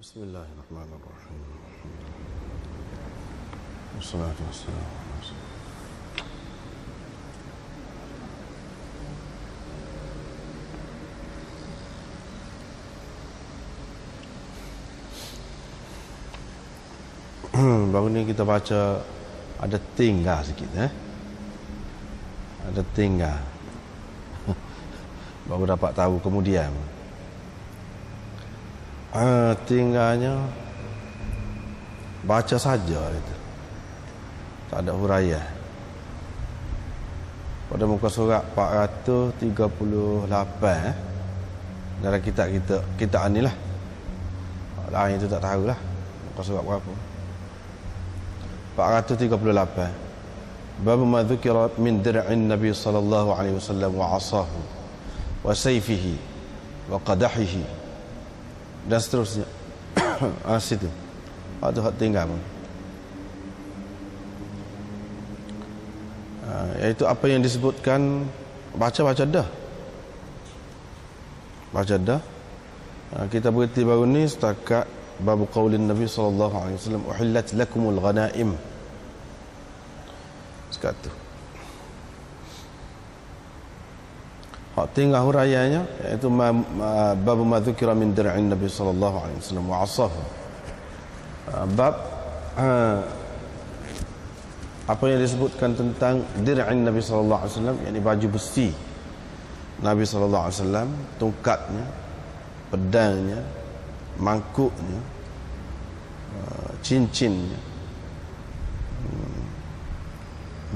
Bismillahirrahmanirrahim. Wassalatu wassalamu ala Rasulillah. Baru ni kita baca ada tinggal sikit Ada tinggal. Baru dapat tahu kemudian. Tinggalnya baca saja itu. Tak ada huraian. Pada muka surat 438 dalam kitab inilah. Lain itu tak tahulah muka surat berapa. 438. Bab ma dzukira min dir'in Nabi sallallahu alaihi wasallam wa 'asahu wa sayfihi wa qadahihi dan seterusnya. Situ ada hak tinggal. Iaitu apa yang disebutkan, baca dah. Kita berhenti baru ni setakat bab qaulin Nabi sallallahu alaihi wasallam uhillat lakumul ghanaim. Sekat tu. Hak tinggal huraiannya iaitu bab ma dzukira min dir'in Nabi sallallahu alaihi wasallam wa 'asahu. Bab apa yang disebutkan tentang dir'in Nabi sallallahu alaihi wasallam, yakni baju besi Nabi sallallahu alaihi wasallam, tongkatnya, pedangnya, mangkuknya, cincinnya,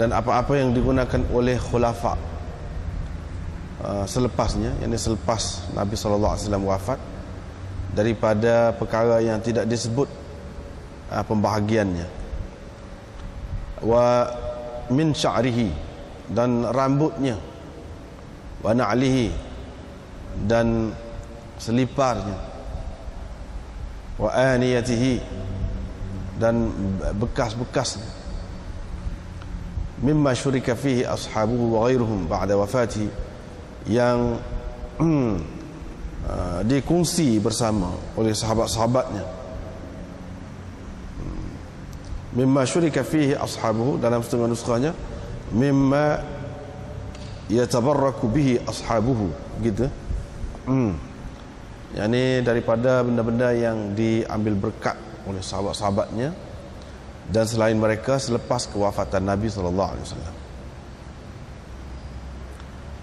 dan apa-apa yang digunakan oleh khulafa selepasnya, yakni selepas Nabi sallallahu alaihi wasallam wafat, daripada perkara yang tidak disebut pembahagiannya. Wa min sya'rihi, dan rambutnya, wa na'lihi, dan seliparnya, wa aniyatihi, dan bekas-bekasnya, mimma syurika fihi ashabuhu wa ghairuhum ba'da wafatihi, yang dikongsi bersama oleh sahabat-sahabatnya. Mimma syurika fihi ashabuhu, dalam setengah nuskahnya mimma yatabarraku bihi ashabuhu, gitu. Yani daripada benda-benda yang diambil berkat oleh sahabat-sahabatnya dan selain mereka selepas kewafatan Nabi sallallahu alaihi wasallam.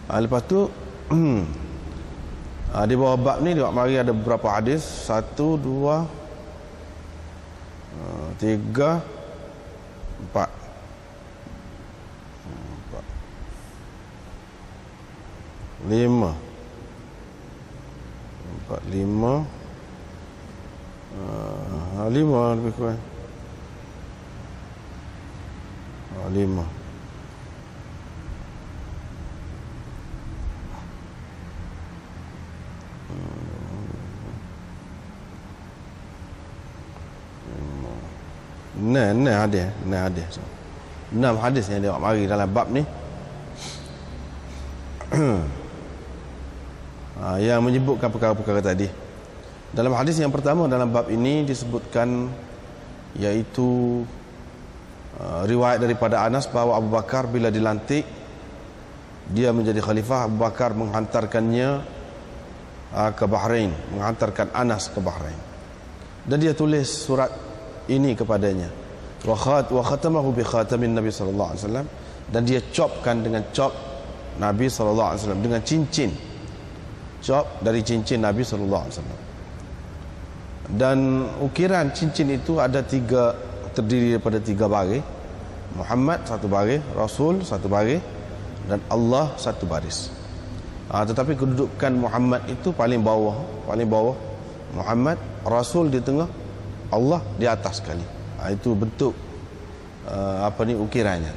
Lepas tu di bawah bab ni tengok, mari ada beberapa hadis, 1 2 3 4 5 5 lebih kurang 5. Hadis. 6 hadis yang dia mari dalam bab ni. Yang menyebutkan perkara-perkara tadi. Dalam hadis yang pertama dalam bab ini disebutkan, iaitu riwayat daripada Anas bahawa Abu Bakar bila dilantik dia menjadi khalifah, Abu Bakar menghantarkannya ke Bahrain, menghantarkan Anas ke Bahrain, dan dia tulis surat ini kepadanya, wa khatamahu bi khatamin Nabi sallallahu alaihi wasallam, dan dia copkan dengan cop Nabi sallallahu alaihi wasallam, dengan cincin, cop dari cincin Nabi sallallahu alaihi wasallam. Dan ukiran cincin itu ada 3, terdiri daripada 3 baris. Muhammad 1 baris, Rasul 1 baris, dan Allah 1 baris. Tetapi kedudukan Muhammad itu paling bawah. Muhammad, Rasul di tengah, Allah di atas sekali. Itu bentuk ukirannya.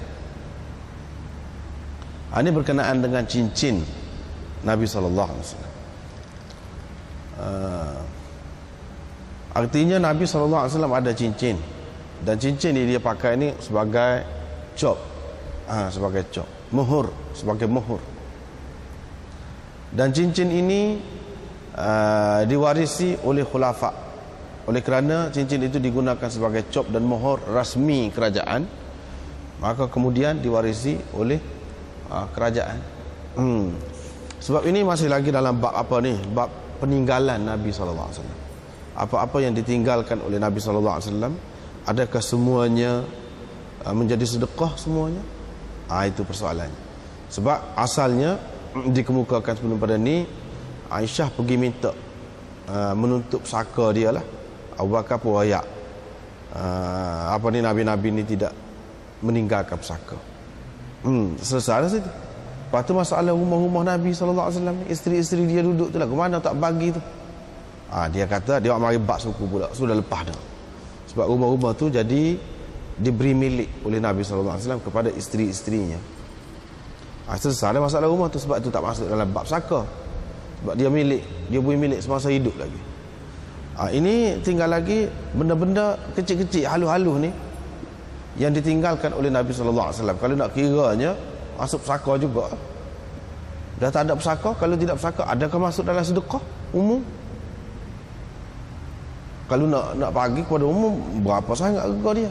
Ini berkenaan dengan cincin Nabi sallallahu alaihi wasallam. Artinya Nabi sallallahu alaihi wasallam ada cincin, dan cincin ini dia pakai ini sebagai cop, sebagai cop, muhur, sebagai muhur. Dan cincin ini diwarisi oleh khulafa Oleh kerana cincin itu digunakan sebagai cop dan mohor rasmi kerajaan, maka kemudian diwarisi oleh kerajaan. Sebab ini masih lagi dalam bab apa ni? Bab peninggalan Nabi SAW. Apa-apa yang ditinggalkan oleh Nabi SAW, adakah semuanya menjadi sedekah semuanya? Itu persoalannya. Sebab asalnya dikemukakan sebelum pada ni, Aisyah pergi minta menuntut pusaka dia lah. Abu Bakar pun wayak Nabi-Nabi ni tidak meninggalkan pusaka. Selesai lah situ. Lepas tu masalah rumah-rumah Nabi SAW, isteri-isteri dia duduk tu lah, ke mana tak bagi tu? Dia kata dia mari bak suku pula, sudah lepas dah. Sebab rumah-rumah tu jadi diberi milik oleh Nabi SAW kepada isteri-isterinya. Selesai lah masalah rumah tu. Sebab tu tak masuk dalam bab saka. Sebab dia milik, dia boleh milik semasa hidup lagi. Ini tinggal lagi benda-benda kecil-kecil, halus-halus ni yang ditinggalkan oleh Nabi SAW. Kalau nak kiranya masuk pusaka juga. Dah tak ada pusaka, kalau tidak pusaka, adakah masuk dalam sedekah umum? Kalau nak bagi kepada umum, berapa sangat harga dia?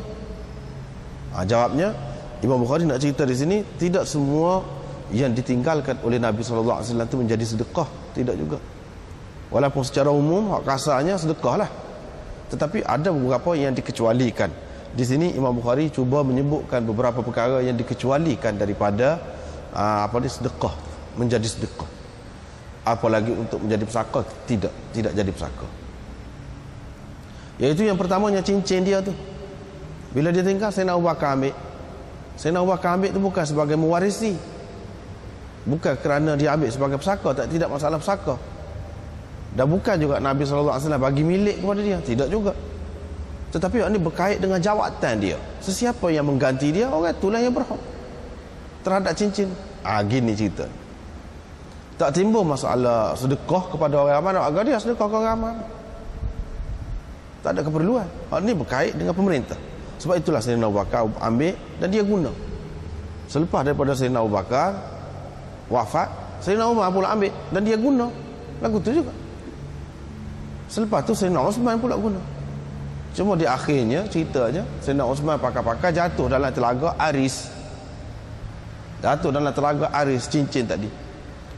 Jawabnya, Imam Bukhari nak cerita di sini, tidak semua yang ditinggalkan oleh Nabi SAW itu menjadi sedekah. Tidak juga. Walaupun secara umum, hak kasarnya sedekah lah. Tetapi ada beberapa yang dikecualikan. Di sini Imam Bukhari cuba menyebutkan beberapa perkara yang dikecualikan daripada sedekah, menjadi sedekah. Apalagi untuk menjadi pusaka, tidak jadi pusaka. Iaitu yang pertamanya cincin dia tu. Bila dia tinggal, Sayyidina Abu Bakar ambil. Sayyidina Abu Bakar ambil tu bukan sebagai mewarisi, bukan kerana dia ambil sebagai pusaka, tidak masalah pusaka. Dan bukan juga Nabi SAW bagi milik kepada dia, tidak juga. Tetapi ini berkait dengan jawatan dia. Sesiapa yang mengganti dia, orang itulah yang berhak terhadap cincin. Gini cerita. Tak timbul masalah sedekah kepada orang ramai. Agak dia sedekah ke orang ramai, tak ada keperluan. Ini berkait dengan pemerintah. Sebab itulah Sayyidina Abu Bakar ambil dan dia guna. Selepas daripada Sayyidina Abu Bakar wafat, Sayyidina Umar pula ambil dan dia guna. Lagu tu juga. Selepas tu Sayyidina Osman pula guna. Cuma di akhirnya ceritanya Sayyidina Osman pakai-pakai jatuh dalam telaga Aris. Jatuh dalam telaga Aris cincin tadi.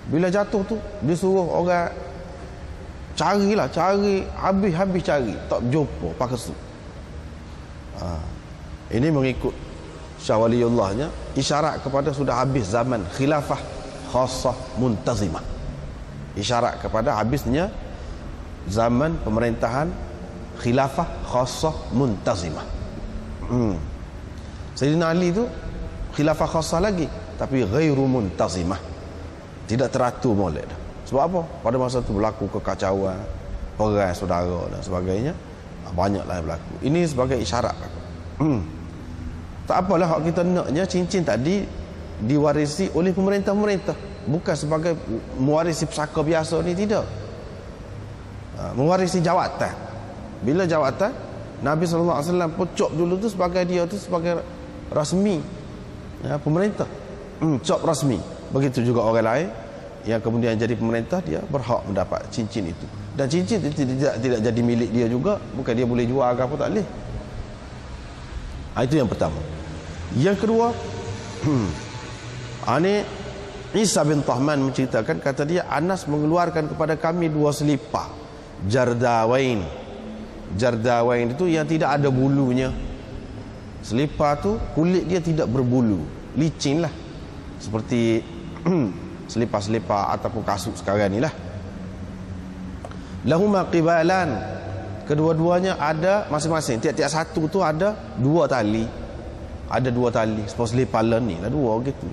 Bila jatuh tu disuruh orang cari habis-habis cari, tak jumpa pakai su. Ini mengikut Syah Waliullahnya isyarat kepada sudah habis zaman khilafah khassah muntazimah. Isyarat kepada habisnya zaman pemerintahan khilafah khassah muntazimah. Sayyidina Ali tu khilafah khassah lagi, tapi ghairu muntazimah, tidak teratur molek dah. Sebab apa? Pada masa tu berlaku kekacauan, perang saudara dan sebagainya. Banyaklah yang berlaku. Ini sebagai isyarat. Tak apalah hak kita naknya cincin tadi diwarisi oleh pemerintah-pemerintah, bukan sebagai mewarisi pusaka biasa ni, tidak. Mewarisi jawatan. Bila jawatan, Nabi SAW pun cop dulu tu sebagai dia tu sebagai rasmi pemerintah. Cop rasmi. Begitu juga orang lain yang kemudian jadi pemerintah, dia berhak mendapat cincin itu. Dan cincin itu tidak jadi milik dia juga, bukan dia boleh jual ke apa, tak boleh. Itu yang pertama. Yang kedua, ini Isa bin Tahman menceritakan, kata dia, Anas mengeluarkan kepada kami 2 selipar jardawain. Jardawain itu yang tidak ada bulunya. Selipar tu kulit dia tidak berbulu, licin lah, seperti selipar-selipar ataupun kasut sekarang ni lah. Lahuma qibalan, kedua-duanya ada masing-masing, tiap-tiap satu tu ada 2 tali. Ada 2 tali, seperti selipar ni lah, 2 gitu.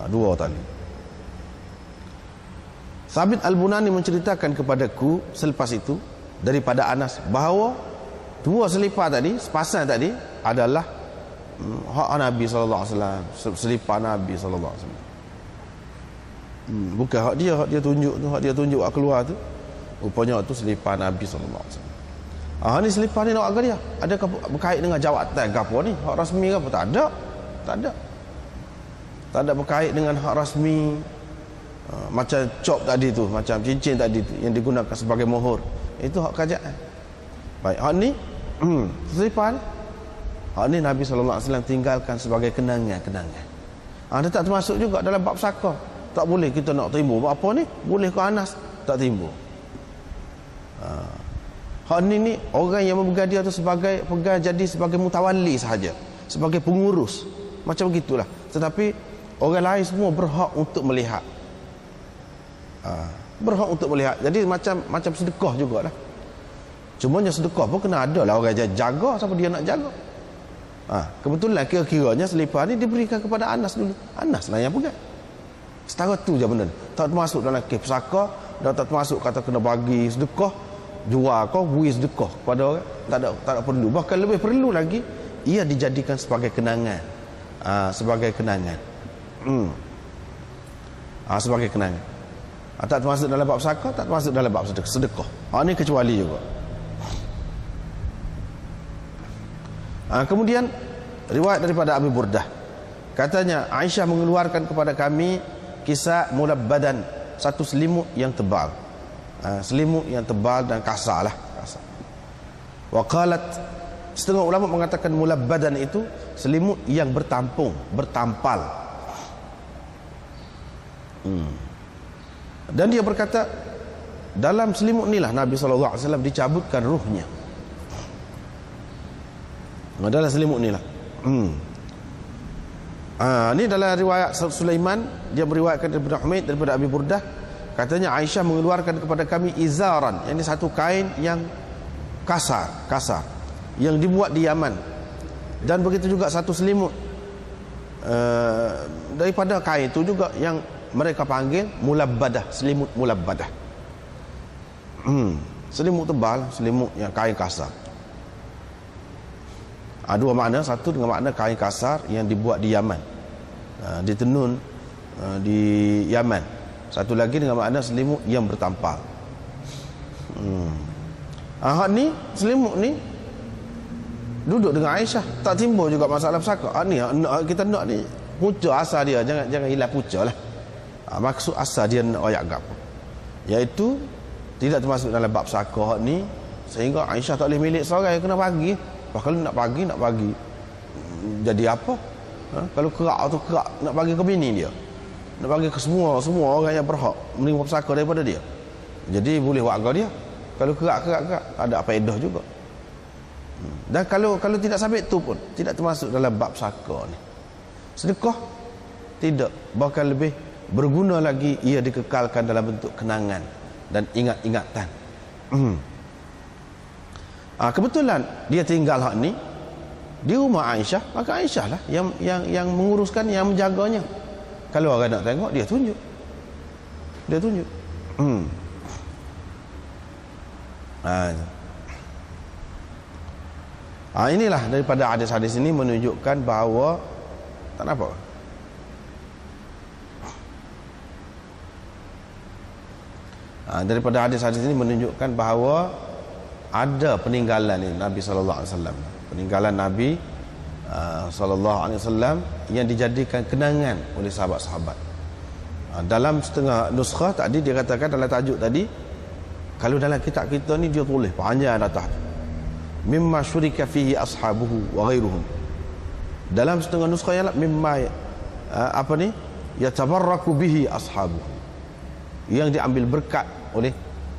2 tali. Thabit Al-Bunani menceritakan kepadaku selepas itu daripada Anas bahawa 2 selipar tadi, sepasang tadi adalah hak Nabi SAW, selipar Nabi SAW. Bukan hak dia tunjuk tu, hak dia tunjuk keluar tu, rupanya tu selipar Nabi SAW. Ni selipar ni nak agak dia, adakah berkait dengan jawatan ke apa ni, hak rasmi ke apa? Tak ada berkait dengan hak rasmi. Macam cop tadi tu, macam cincin tadi tu yang digunakan sebagai mohor, itu hak kerajaan. Baik, hak ni selipar ni. Hak ni Nabi SAW tinggalkan sebagai kenangan-kenangan. Dia tak termasuk juga dalam bab saka. Tak boleh kita nak timbul apa ni? Boleh ke Anas? Tak timbul. Hak ni orang yang memegang dia tu sebagai pegang jadi sebagai mutawali sahaja, sebagai pengurus. Macam begitulah. Tetapi orang lain semua berhak untuk melihat. Berhak untuk melihat. Jadi macam sedekah jugalah. Cumanya sedekah pun kena ada lah orang jaga, siapa dia nak jaga. Kebetulan kira-kiranya selipar ni diberikan kepada Anas dulu. Anas lah yang pegang. Setara tu je benda. Tak termasuk dalam kes pesaka, dan tak termasuk kata kena bagi sedekah, jual kau beri sedekah kepada orang. Tak ada perlu. Bahkan lebih perlu lagi ia dijadikan sebagai kenangan. Sebagai kenangan. Sebagai kenangan. Tak termasuk dalam bab pesaka, tak termasuk dalam bab sedekah. Ini kecuali juga. Kemudian riwayat daripada Abu Burdah, katanya Aisyah mengeluarkan kepada kami kisah mulabbadan, satu selimut yang tebal, selimut yang tebal dan kasar lah, kasar. Wa qalat, setengah ulama mengatakan mulabbadan itu selimut yang bertampung, bertampal. Dan dia berkata, dalam selimut inilah Nabi SAW dicabutkan ruhnya. Dalam selimut ni lah. Ini dalam riwayat Sulaiman, dia meriwayatkan daripada Humaid daripada Abi Burdah, katanya Aisyah mengeluarkan kepada kami izaran, yang ini satu kain yang kasar yang dibuat di Yaman, dan begitu juga satu selimut daripada kain itu juga yang mereka panggil mulabbadah, selimut mulabbadah. Selimut tebal, selimut yang kain kasar. Dua makna, satu dengan makna kain kasar yang dibuat di Yaman, ditenun di Yaman. Satu lagi dengan makna selimut yang bertampal. Ni selimut ni duduk dengan Aisyah, tak timbul juga masalah pesaka. Ni kita nak ni punca asal dia, jangan hilang punca lah. Maksud asal dia nak ayat apa, iaitu tidak termasuk dalam bab pesaka ni, sehingga Aisyah tak boleh milik seorang, yang kena bagi. Kalau nak bagi jadi apa? Kalau kerak tu kerak nak bagi ke bini dia, nak bagi ke semua orang yang berhak menerima pesaka daripada dia. Jadi boleh warga dia. Kalau kerak ada apa edah juga. Dan kalau tidak sampai tu pun tidak termasuk dalam bab pesaka ni. Sedekah tidak, bahkan lebih berguna lagi, ia dikekalkan dalam bentuk kenangan dan ingat-ingatan. Kebetulan dia tinggal hak ni di rumah Aisyah, maka Aisyah lah yang menguruskan, yang menjaganya. Kalau orang nak tengok, dia tunjuk. Inilah daripada hadis-hadis ini menunjukkan bahawa tak apa. Daripada hadis-hadis ini menunjukkan bahawa ada peninggalan ni Nabi sallallahu alaihi wasallam. Peninggalan Nabi sallallahu alaihi wasallam yang dijadikan kenangan oleh sahabat-sahabat. Dalam setengah nuskhah tadi dia katakan dalam tajuk tadi, kalau dalam kitab kita ni dia tulis panjang atas mimma syurika fihi ashabuhu wa ghairuhum. Dalam setengah nuskhah yang mimma yatabarraku bihi ashabuhu, yang diambil berkat oleh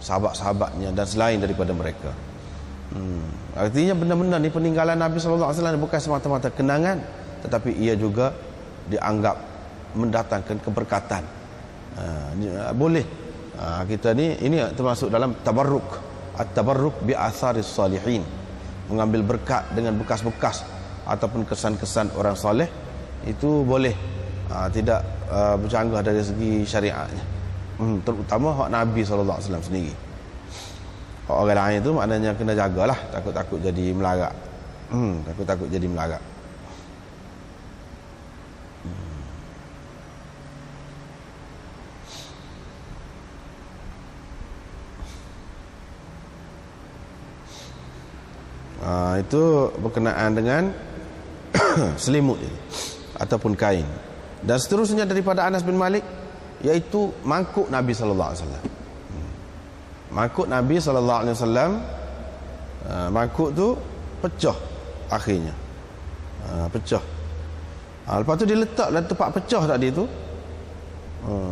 sahabat-sahabatnya dan selain daripada mereka. Artinya benda-benda ni peninggalan Nabi SAW bukan semata-mata kenangan, tetapi ia juga dianggap mendatangkan keberkatan. Boleh kita ni, ini termasuk dalam tabarruk, at-tabarruk bi atharis salihin, mengambil berkat dengan bekas-bekas ataupun kesan-kesan orang soleh. Itu boleh, tidak bercanggah dari segi syariatnya. Terutama hak Nabi SAW sendiri. Hak orang lain itu maknanya kena jagalah, takut-takut jadi melarat. Takut-takut jadi melarat. Itu berkenaan dengan selimut ini ataupun kain. Dan seterusnya daripada Anas bin Malik, iaitu mangkuk Nabi sallallahu alaihi wasallam. Mangkuk Nabi sallallahu alaihi wasallam Mangkuk tu pecah akhirnya. Pecah. Lepas tu dia letak dalam tempat pecah tadi tu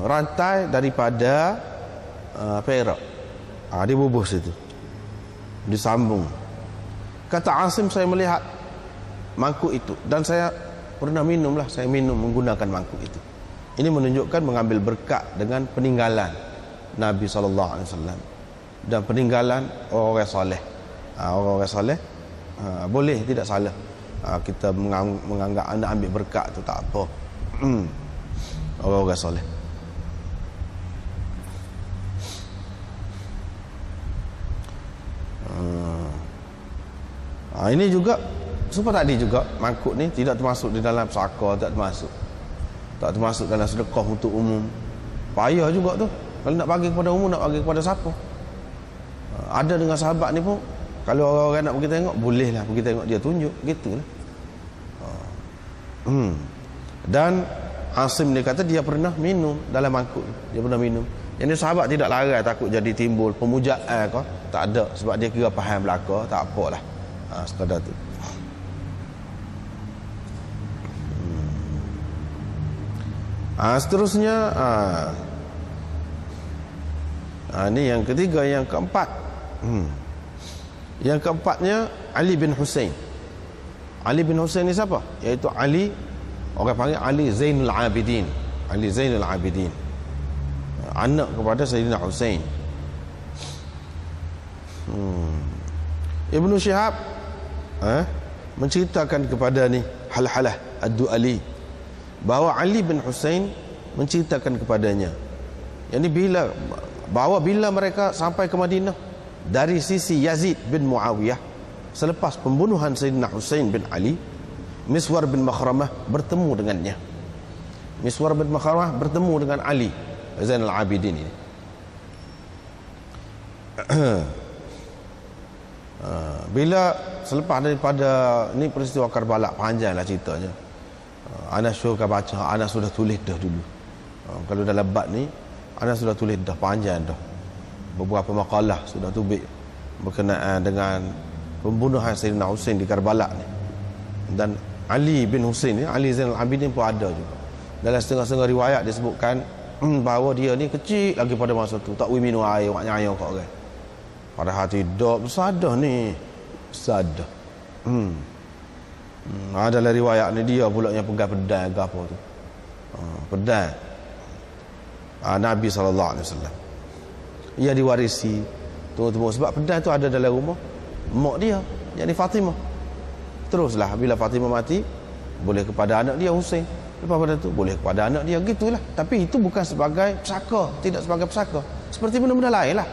rantai daripada perak. Dia bubuh situ. Disambung. Kata Asim, saya melihat mangkuk itu dan saya pernah minum menggunakan mangkuk itu. Ini menunjukkan mengambil berkat dengan peninggalan Nabi SAW dan peninggalan orang-orang soleh. Orang-orang soleh boleh, tidak salah. Kita menganggap anda ambil berkat tu tak apa. Orang-orang soleh. Ini juga supaya tadi juga mangkuk ni tidak termasuk di dalam pesaka, tak termasuk dalam sedekah untuk umum. Payah juga tu kalau nak bagi kepada umum, nak bagi kepada siapa. Ada dengan sahabat ni pun, kalau orang-orang nak pergi tengok, bolehlah pergi tengok dia tunjuk, gitulah. Dan Asim dia kata dia pernah minum dalam mangkuk, dia pernah minum. Yang ni sahabat tidak larai takut jadi timbul pemujaan kau, tak ada, sebab dia kira faham belaka, tak apalah. Sekadar tu. Seterusnya ini yang ketiga. Yang keempat, yang keempatnya Ali bin Husain. Ali bin Husain ni siapa? Iaitu Ali, orang panggil Ali Zainul Abidin. Ali Zainul Abidin, anak kepada Sayyidina Husain. Ibnu Syihab menceritakan kepada ni Halhalah Ad-Du'ali bahawa Ali bin Husain menceritakan kepadanya, yakni bila mereka sampai ke Madinah dari sisi Yazid bin Muawiyah, selepas pembunuhan Sayyidina Husain bin Ali, Miswar bin Makhramah bertemu dengannya. Miswar bin Makhramah bertemu dengan Ali Zainal Abidin ini. Bila selepas daripada ni peristiwa Karbala, panjanglah ceritanya. Anas suka baca, Anas sudah tulis dah dulu. Kalau dalam bab ni Anas sudah tulis dah panjang dah. Beberapa makalah sudah tubik berkenaan dengan pembunuhan Sayyidina Husain di Karbala ni. Dan Ali bin Husain ni, Ali Zainal Abidin pun ada juga. Dalam setengah-setengah riwayat disebutkan bahawa dia ni kecil lagi pada masa tu, tak boleh minum air, wak nyayang kat orang. Padahal tidak bersadah ni, bersadah. Dalam riwayat ni dia pula yang pegang pedang ke apa tu. Pedang Nabi SAW. Ia diwarisi tunggu-tunggu, sebab pedang tu ada dalam rumah mak dia, yakni Fatimah. Teruslah bila Fatimah mati, boleh kepada anak dia Husain. Lepas pada tu boleh kepada anak dia, gitulah. Tapi itu bukan sebagai pesaka, tidak sebagai pesaka. Seperti benda-benda lain lah.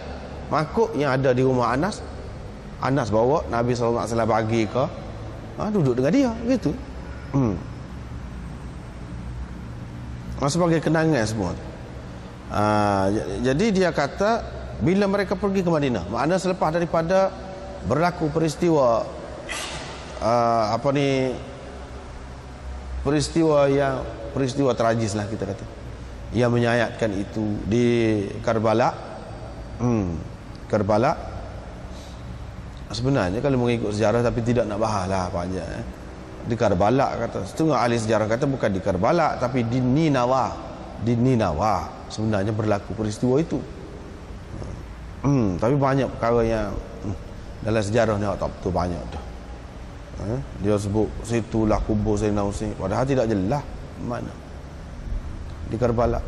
Mangkuk yang ada di rumah Anas, Anas bawa, Nabi SAW bagi ke, duduk dengan dia, gitu. Sebagai kenangan semua. Jadi dia kata bila mereka pergi ke Madinah, maknanya selepas daripada berlaku peristiwa peristiwa tragis lah kita kata, yang menyayatkan itu di Karbala. Karbala sebenarnya kalau mengikut sejarah, tapi tidak nak bahas lah panjang. Di Karbala kata, setengah ahli sejarah kata bukan di Karbala tapi di Ninawa. Di Ninawa sebenarnya berlaku peristiwa itu. Tapi banyak perkara yang dalam sejarah ni tak betul banyak dah. Dia sebut situlah kubur Sayyidina Husain, padahal tidak jelas mana di Karbala.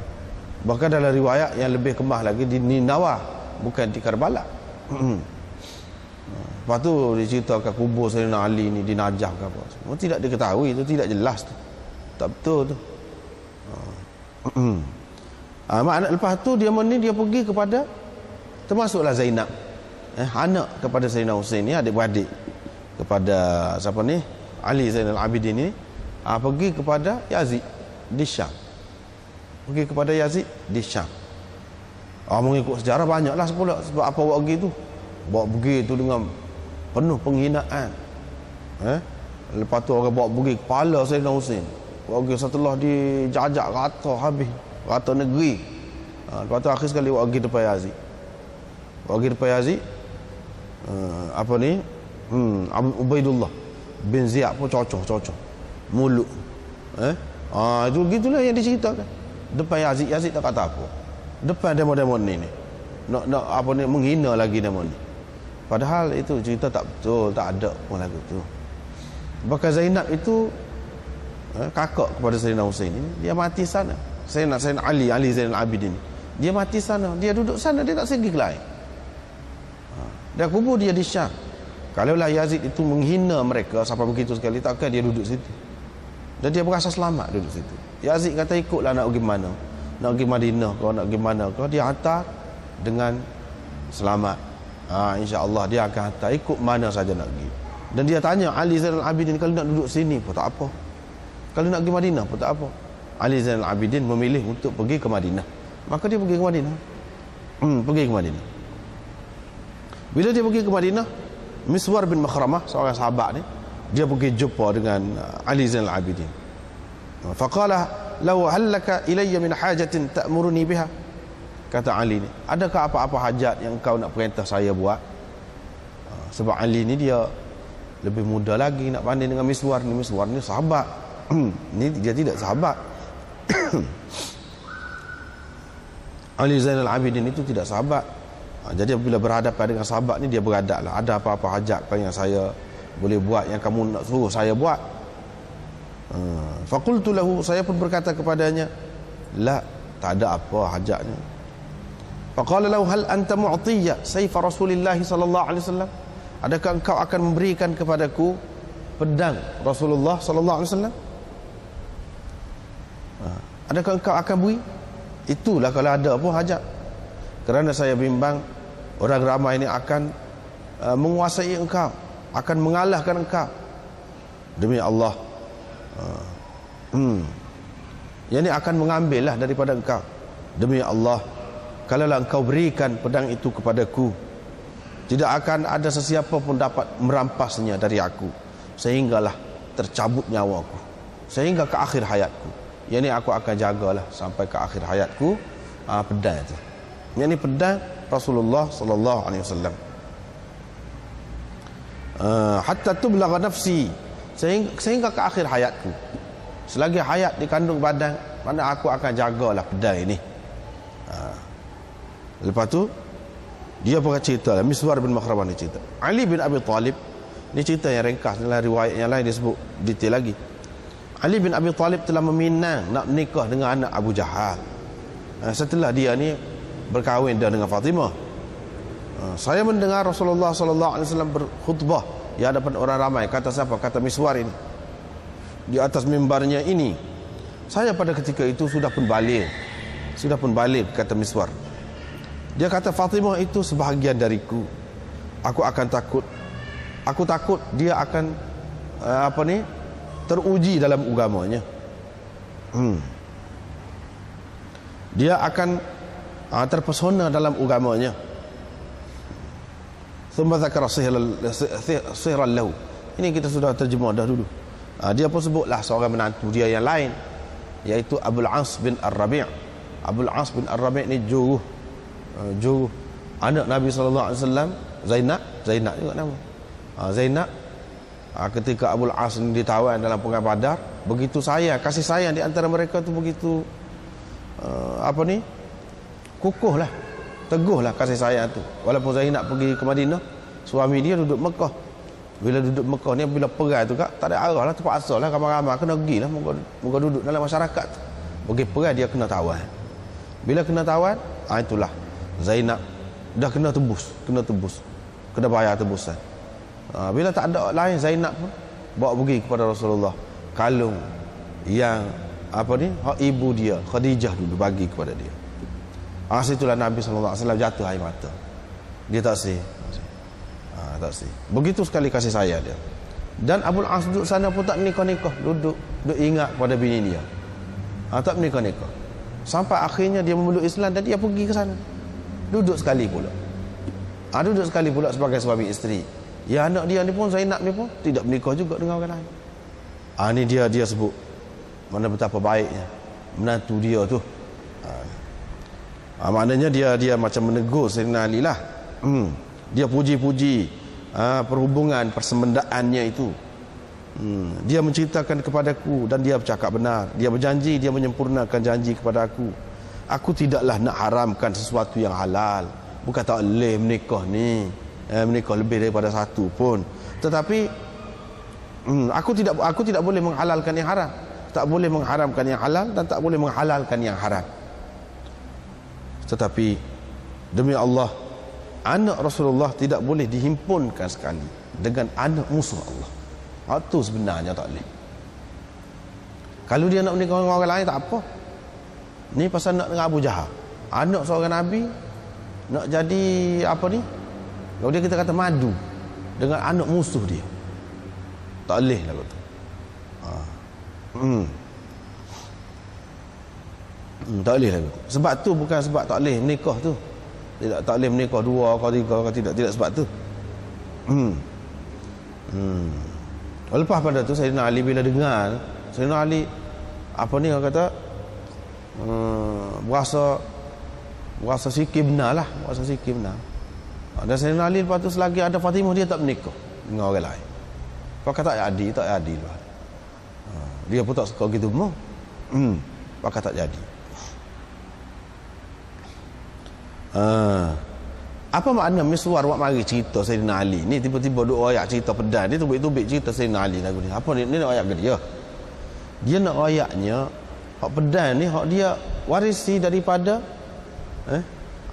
Bahkan dalam riwayat yang lebih kemah lagi di Ninawa, bukan di Karbala. Lepas tu diceritakan kubur Sayyidina Ali ni di Najaf ke apa, semua tidak diketahui, itu tidak jelas tu, tak betul tu. Makna lepas tu dia pergi kepada, termasuklah Zainab, anak kepada Sayyidina Husain ni, adik-beradik kepada siapa ni, Ali Zainal Abidin ni, pergi kepada Yazid di Syam. Pergi kepada Yazid di Syam. Mengikut sejarah banyaklah sepula. Sebab apa bawa pergi tu? Bawa pergi tu dengan penuh penghinaan. Lepas tu orang bawa pergi kepala Sayyidina Husain. Bawa pergi setelah dijajak rata habis, rata negeri. Lepas tu akhir sekali bawa pergi depan Yazid. Bawa pergi depan Yazid. Abu Ubaidullah bin Ziyad pun cocok mulut. Itu gitulah yang diceritakan depan Yazid. Yazid tak kata apa depan demo-demo ni nak apa ni, menghina lagi demo ni, padahal itu cerita tak betul, tak ada pun lagu tu. Bahkan Zainab itu kakak kepada Sayyidina Husain ini, dia mati sana. Sayyidina Ali Zainal Abidin, dia mati sana, dia duduk sana, dia tak pergi ke lain. Dia kubur dia di Syam. Kalaulah Yazid itu menghina mereka sampai begitu sekali, takkan dia duduk situ. Dan dia berasa selamat duduk situ. Yazid kata ikutlah nak pergi mana, nak pergi Madinah kau, nak pergi mana kau, dia hantar dengan selamat. InsyaAllah dia akan hantar ikut mana saja nak pergi. Dan dia tanya Ali Zainal Abidin, kalau nak duduk sini pun tak apa, kalau nak pergi Madinah pun tak apa. Ali Zainal Abidin memilih untuk pergi ke Madinah, maka dia pergi ke Madinah. Pergi ke Madinah. Bila dia pergi ke Madinah, Miswar bin Makhramah, seorang sahabat ni, dia pergi jumpa dengan Ali Zainal Abidin. Faqala law hallaka ilayya min hajatin ta'muruni biha. Kata Ali ni, adakah apa-apa hajat yang kau nak perintah saya buat? Sebab Ali ni dia lebih muda lagi nak banding dengan Miswar ni. Miswar ni sahabat. Ni dia tidak sahabat. Ali Zainal Abidin itu tidak sahabat. Jadi bila berhadapan dengan sahabat ni, dia beradablah. Ada apa-apa hajat yang saya boleh buat yang kamu nak suruh saya buat? Faqultu lahu, saya pun berkata kepadanya, la, tak ada apa hajatnya. Faqala lahu hal anta mu'tiyya sayf Rasulillah sallallahu alaihi wasallam? Adakah engkau akan memberikan kepadaku pedang Rasulullah sallallahu alaihi wasallam? Adakah engkau akan beri? Itulah kalau ada apa hajat. Kerana saya bimbang orang ramai ini akan menguasai engkau, akan mengalahkan engkau. Demi Allah, yang ini akan mengambillah daripada engkau. Demi Allah, kalaulah engkau berikan pedang itu kepadaku, tidak akan ada sesiapa pun dapat merampasnya dari aku, sehinggalah tercabut nyawaku, sehingga ke akhir hayatku. Yang ini aku akan jagalah sampai ke akhir hayatku, pedang itu. Yang ini pedang Rasulullah sallallahu alaihi wasallam. Hatta tublagha nafsi, sehingga ke akhir hayatku. Selagi hayat dikandung badan, mana aku akan jagalah pedang ini. Lepas tu dia pun cerita lah, Miswar bin Makhramah ni cerita. Ali bin Abi Talib ni cerita yang ringkas, dalam riwayat yang lain disebut detail lagi. Ali bin Abi Talib telah meminang nak menikah dengan anak Abu Jahal setelah dia ni berkahwin dengan Fatimah. Saya mendengar Rasulullah sallallahu alaihi wasallam berkhutbah di hadapan orang ramai. Kata siapa? Kata Miswar ini, di atas mimbarnya ini. Saya pada ketika itu sudah pun balik, kata Miswar. Dia kata, Fatimah itu sebahagian dariku. Aku takut dia akan teruji dalam agamanya. Dia akan terpesona dalam agamanya. Thumma dzakara sihran lahu. Ini kita sudah terjemah dah dulu. Dia pun sebutlah seorang menantu dia yang lain, iaitu Abul As bin Ar-Rabi'. Abul As bin Ar-Rabi' ni juruh anak Nabi sallallahu alaihi wasallam, Zainab juga nama. Zainab, ketika Abul As ni ditawan dalam perang Badar, begitu kasih sayang di antara mereka tu begitu kukuhlah, teguhlah kasih sayang tu. Walaupun Zainab pergi ke Madinah, suami dia duduk Mekah. Bila duduk Mekah ni, bila perang tu tak ada arah lah, terpaksa lah ramai-ramai kena pergi lah, moga duduk dalam masyarakat tu. Pergi perang dia kena tawan. Bila kena tawan, itulah Zainab dah kena tebus, kena bayar tebusan. Bila tak ada lain, Zainab pun bawa pergi kepada Rasulullah kalung yang ibu dia Khadijah dulu bagi kepada dia. Situlah Nabi sallallahu alaihi wasallam jatuh air mata. Dia tak sih. Begitu sekali kasih sayang dia. Dan Abul As duduk sana pun tak menikah-nikah, duduk ingat pada bini dia. Tak menikah-nikah. Sampai akhirnya dia memeluk Islam dan dia pergi ke sana. Duduk sekali pula sebagai suami isteri. Ya, anak dia ni pun, Zainab ni pun tidak menikah juga dengan orang lain. Ni dia sebut mana betapa baiknya menantu dia tu. Maknanya dia macam menegur Sayyidina Ali lah. Dia puji-puji perhubungan persemendaannya itu. Dia menceritakan kepadaku dan dia bercakap benar. Dia berjanji, dia menyempurnakan janji kepada aku. Aku tidaklah nak haramkan sesuatu yang halal. Bukan tak boleh menikah ni, menikah lebih daripada satu pun. Tetapi aku tidak boleh menghalalkan yang haram. Tak boleh mengharamkan yang halal dan tak boleh menghalalkan yang haram. Tetapi demi Allah, anak Rasulullah tidak boleh dihimpunkan sekali dengan anak musuh Allah. Itu sebenarnya tak boleh. Kalau dia nak menikah dengan orang lain tak apa. Ni pasal nak dengan Abu Jahal, anak seorang Nabi, nak jadi apa ni, kalau dia kita kata madu dengan anak musuh dia, tak boleh lah kata. Tak boleh lah. Sebab tu bukan sebab tak boleh menikah tu. Tidak, tak boleh menikah dua atau tiga atau tidak sebab tu. Lepas pada tu Sayyidina Ali bila dengar, Sayyidina Ali apa ni orang kata, berasa sikit benar lah, berasa sikit benar. Dan Sayyidina Ali lepas tu selagi ada Fatimah dia tak menikah dengan orang lain. Pakat tak adil lah. Dia pun tak suka gitu mau. Pakat tak jadi. Apa makna miswar wak mari cerita Sayyidina Ali ni, tiba-tiba dua ayat cerita pedang, dia tubik-tubik cerita Sayyidina Ali lagu ni. Apa ni nak ayat ke dia? Dia nak ayatnya hak pedang ni hak dia warisi daripada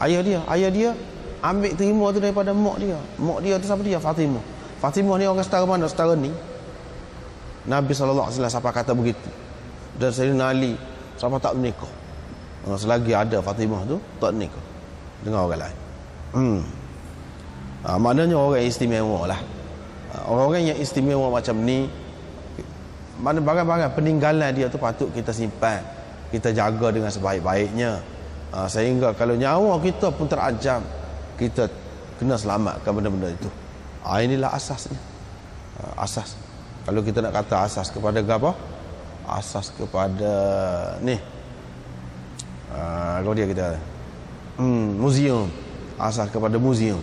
ayah dia ambil terima tu daripada mak dia tu siapa dia? Fatimah ni orang setara mana? Setara ni Nabi SAW siapa kata begitu. Dan Sayyidina Ali siapa tak menikah, selagi ada Fatimah tu tak menikah dengan orang lain. Maknanya orang yang istimewa lah. Orang-orang yang istimewa macam ni, mana barang-barang peninggalan dia tu patut kita simpan, kita jaga dengan sebaik-baiknya, sehingga kalau nyawa kita pun terancam, kita kena selamatkan benda-benda itu. Inilah asasnya. Asas. Kalau kita nak kata asas kepada apa? Asas kepada ni, kalau dia kita muzium. Asas kepada muzium.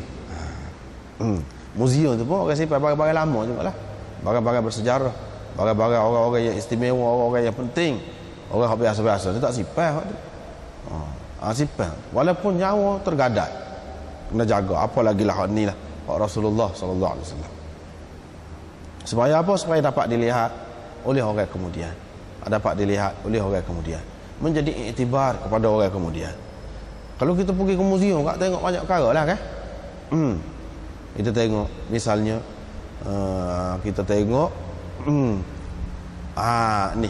Muzium tu pun orang simpan barang-barang lama juga lah, barang-barang bersejarah, barang-barang orang-orang yang istimewa, orang-orang yang penting. Orang yang biasa-biasa tu tak simpan. Simpan walaupun nyawa tergadai, kena jaga. Apa lagi lah hak ni lah, hak Rasulullah SAW. Supaya apa? Supaya dapat dilihat oleh orang kemudian, dapat dilihat oleh orang kemudian, menjadi iktibar kepada orang kemudian. Kalau kita pergi ke muzium, tak tengok banyak perkara lah kan. Kita tengok misalnya, kita tengok ni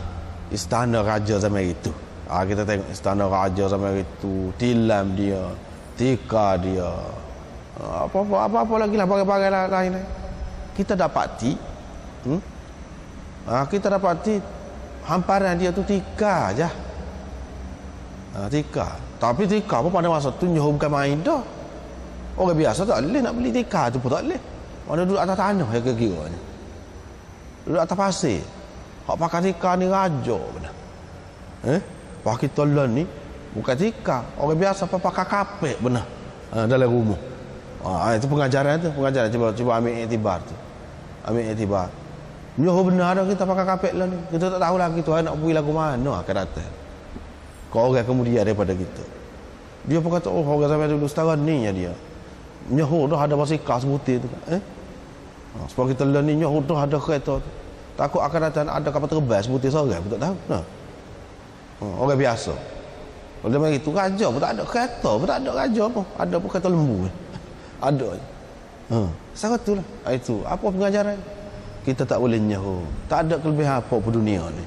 istana raja zaman itu. Kita tengok istana raja zaman itu, tilam dia, tika dia, apa lagi lah barang-barang lain. Kita dapati hamparan dia tu tika aja. Tika. Tapi tika pun pada masa tu nyoh bukan main dah. Orang biasa tak boleh nak beli tika tu pun tak boleh. Mana duduk atas tanah ya kira-kiranya. Duduk atas pasir. Hak pakai tika ni raja benar. Pakai tolon ni bukan tika. Orang biasa pakai kapek benar. Dalam rumah. Itu pengajaran tu, pengajaran cuba ambil iktibar tu. Ambil iktibar. Nyoh benar dah kita pakai kapek lah ni. Kita tak tahu lagi Tuhan nak pergi lagu mana akan datang. Kau orang kemudian daripada kita. Dia pun kata, orang sampai dulu setara ni ya dia. Nyoh dah ada basikal sebutir tu kan. Sebab kita learn ni nyoh dah ada kereta tu. Takut akan datang ada kapal terbang sebutir seorang pun tak tahu. Orang biasa. Kalau dia mari tu raja pun tak ada, kereta pun tak ada, raja pun. Ada pun kereta lembu. Ada je. Sangat tu lah. Itu. Apa pengajaran? Kita tak boleh nyoh. Tak ada kelebihan apa pun dunia ni.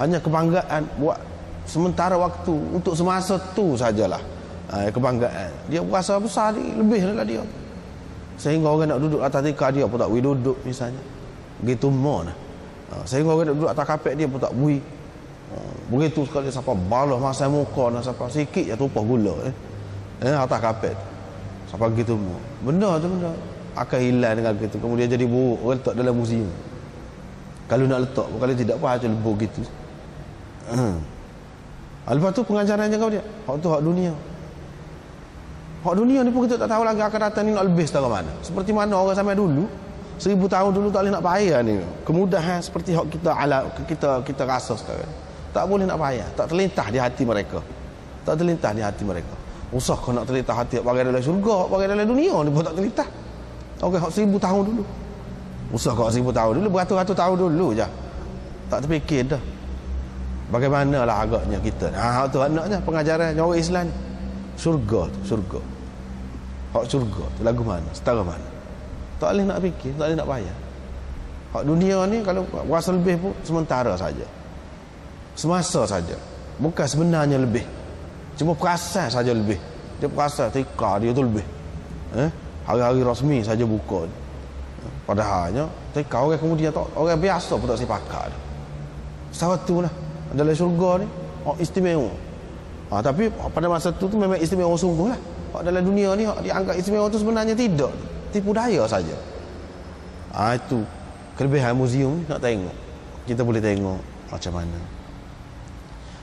Hanya kebanggaan buat sementara waktu, untuk semasa tu sajalah. Kebanggaan dia berasa besar ni, lebih daripada dia, sehingga orang nak duduk atas tika dia pun tak boleh duduk misalnya begitu mana. Sehingga orang nak duduk atas kapek dia pun tak boleh. Begitu sekali siapa balah masa muka nak siapa sikit je tumpah gula atas kapek siapa gitu mu. Benda tu benda akan hilang dengan gitu, kemudian jadi buruk, orang letak dalam muzium. Kalau nak letak, kalau tidak apa aja lebur gitu. Lepas tu pengajarannya kau dia, hak tu hak dunia. Hak dunia ni pun kita tak tahu lagi akan datang ni nak lebih setara mana. Seperti mana orang sampai dulu 1000 tahun dulu tak boleh nak payah ni. Kemudahan seperti hak kita rasa sekarang. Tak boleh nak payah, tak terlintas di hati mereka. Tak terlintas di hati mereka. Usah kau nak terlintas hati bagai dalam syurga, bagai dalam dunia ni pun tak terlintas. Okey, hak 1000 tahun dulu. Usah kau 1000 tahun dulu, beratus-ratus tahun dulu je. Tak terfikir dah. Bagaimanalah agaknya kita. Hak tu anaknya pengajaran orang Islam. Syurga tu, syurga. Hak syurga tu lagu mana? Setara mana? Tak boleh nak fikir, tak boleh nak payah. Hak dunia ni kalau rasa lebih pun sementara saja. Semasa saja. Bukan sebenarnya lebih. Cuma perasan saja lebih. Dia perasan tika dia tu lebih. Hari-hari rasmi saja buka. Padahalnya tika orang kemudian tak, orang biasa pun tak sipakat. Satu lah dalam syurga ni istimewa. Tapi pada masa tu memang istimewa sungguh lah. Dalam dunia ni dianggap istimewa tu sebenarnya tidak. Tipu daya saja. Itu kelebihan muzium ni nak tengok. Kita boleh tengok macam mana.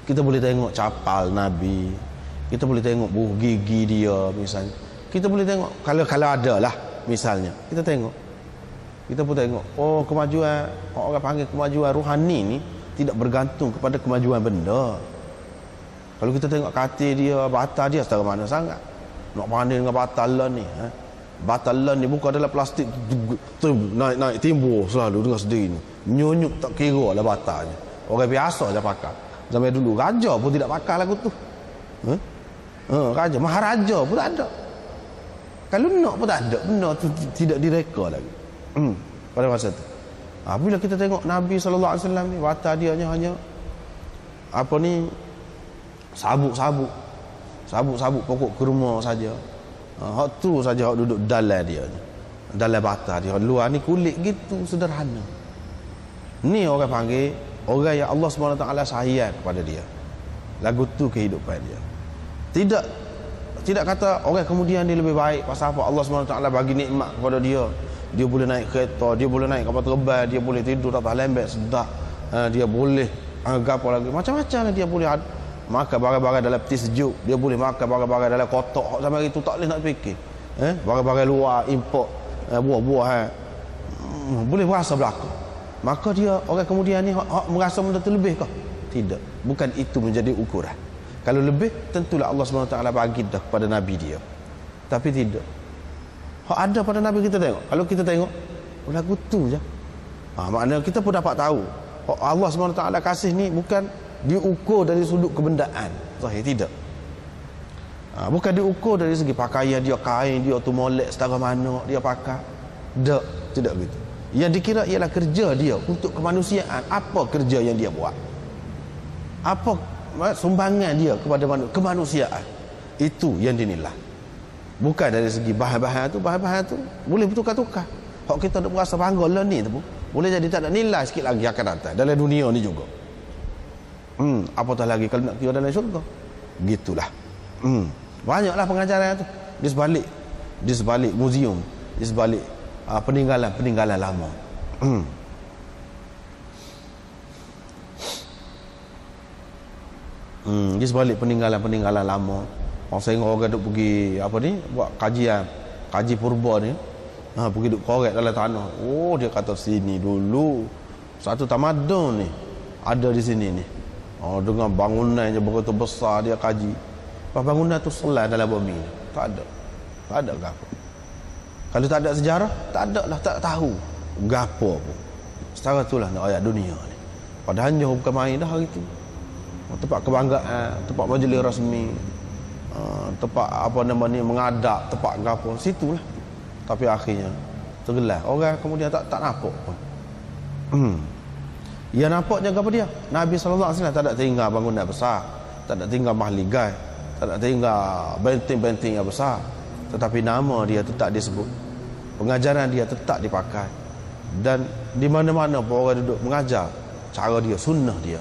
Kita boleh tengok capal Nabi. Kita boleh tengok buah gigi dia misalnya. Kita boleh tengok kalau ada lah misalnya. Kita tengok. Kita pun tengok. Oh, kemajuan orang panggil kemajuan rohani ni tidak bergantung kepada kemajuan benda. Kalau kita tengok katil dia, batal dia setara mana sangat. Nak banding dengan batalan ni, batalan ni bukan adalah plastik naik timbul selalu dengan sendiri ni. Nyunyuk tak kira lah batalnya. Orang biasa je pakai. Zaman dulu raja pun tidak pakai lagu tu. Raja, maharaja pun tak ada. Kalau nak pun tak ada. Benda tu tidak direka lagi. Pada masa tu. Bila kita tengok Nabi SAW ni, batal dia hanya apa ni, sabuk pokok kurma saja. Hak tu saja hak duduk dalam dia. Dalam batal dia. Luar ni kulit gitu sederhana. Ni orang panggil orang yang Allah SWT sayang kepada dia. Lagu tu kehidupan dia. Tidak kata orang kemudian dia lebih baik pasal apa Allah SWT bagi nikmat kepada dia. Dia boleh naik kereta, dia boleh naik kapal terbang, dia boleh tidur atas lembek sedap, dia boleh apa lagi macam-macam lah. Dia boleh makan barang-barang dalam peti sejuk, dia boleh makan barang-barang dalam kotak. Sampai itu tak boleh nak fikir. Barang-barang luar import buah-buah boleh berasa belakang. Maka dia orang kemudian ni merasa benda tu lebih kah? Tidak. Bukan itu menjadi ukuran. Kalau lebih tentulah Allah SWT bagi dah kepada Nabi dia. Tapi tidak. Ada pada Nabi kita tengok. Kalau kita tengok lagu tu je. Maknanya kita pun dapat tahu Allah SWT kasih ni bukan diukur dari sudut kebendaan. Sahih tidak. Bukan diukur dari segi pakaian dia, kain dia tu molek setara mana dia pakai. Tidak begitu. Yang dikira ialah kerja dia untuk kemanusiaan. Apa kerja yang dia buat? Apa sumbangan dia kepada kemanusiaan? Itu yang dinilai. Bukan dari segi bahan-bahan tu boleh bertukar-tukar. Hak kita nak berasa bangga lah ni tu boleh jadi tak ada nilai sikit lagi akan datang dalam dunia ni juga. Apatah lagi kalau nak kira dalam syurga. Gitulah. Banyaklah pengajaran tu di sebalik muzium, di sebalik peninggalan lama. Di sebalik peninggalan lama. Sehingga orang duk pergi buat kaji purba ni, pergi duk korek dalam tanah. Oh, dia kata sini dulu satu tamadun ni ada di sini ni. Dengan bangunan je begitu besar dia kaji. Bangunan tu selai dalam bumi ni. Tak ada gapo. Kalau tak ada sejarah, tak ada lah, tak tahu gapo pun. Setara itulah nak ayat dunia ni. Padahalnya bukan main dah hari tu. Tempat kebanggaan, tempat majlis rasmi, tempat mengadap, tempat gapo, situlah. Tapi akhirnya tergelar. Orang kemudian tak nampak pun. Yang nampaknya apa dia? Nabi SAW tak ada tinggal bangunan besar, tak ada tinggal mahligai, tak ada tinggal benteng-benteng yang besar, tetapi nama dia tetap disebut, pengajaran dia tetap dipakai, dan di mana-mana pun orang duduk mengajar cara dia, sunnah dia,